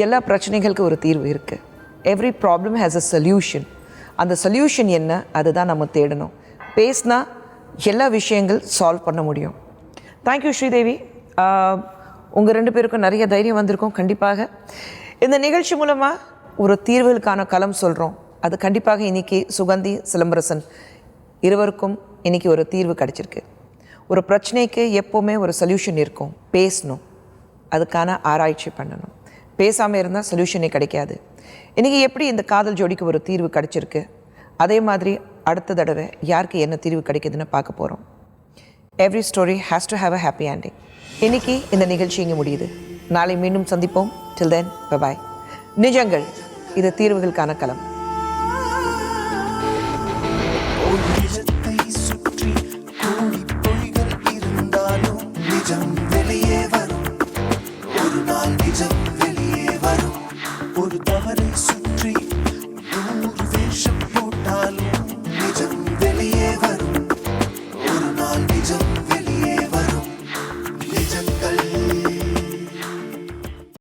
எல்லா பிரச்சனைகளுக்கும் ஒரு தீர்வு இருக்குது. Every problem has a solution. அந்த சொல்யூஷன் என்ன, அதுதான் நம்ம தேடணும். பேசினா எல்லா விஷயங்கள் சால்வ் பண்ண முடியும். தேங்க்யூ ஸ்ரீதேவி. உங்கள் 2 பேருக்கும் நிறைய தைரியம் வந்திருக்கும். கண்டிப்பாக இந்த நிகழ்ச்சி மூலமாக ஒரு தீர்வுகளுக்கான களம் சொல்கிறோம். அது கண்டிப்பாக இன்றைக்கி சுகந்தி, சிலம்பரசன் இருவருக்கும் இன்றைக்கி ஒரு தீர்வு கிடச்சிருக்கு. ஒரு பிரச்சனைக்கு எப்போவுமே ஒரு சொல்யூஷன் இருக்கும். பேசணும், அதுக்கான ஆராய்ச்சி பண்ணணும். பேசாமல் இருந்தால் சொல்யூஷனே கிடைக்காது. இன்றைக்கி எப்படி இந்த காதல் ஜோடிக்கு ஒரு தீர்வு கிடச்சிருக்கு, அதே மாதிரி அடுத்த தடவை யாருக்கு என்ன தீர்வு கிடைக்குதுன்னு பார்க்க போகிறோம். Every story has to have a happy ending. இன்றைக்கி இந்த நிகழ்ச்சி இங்கே முடியுது. நாளை மீண்டும் சந்திப்போம். டில் தென் பை பாய். நிஜங்கள், இது தீர்வுகளுக்கான களம்.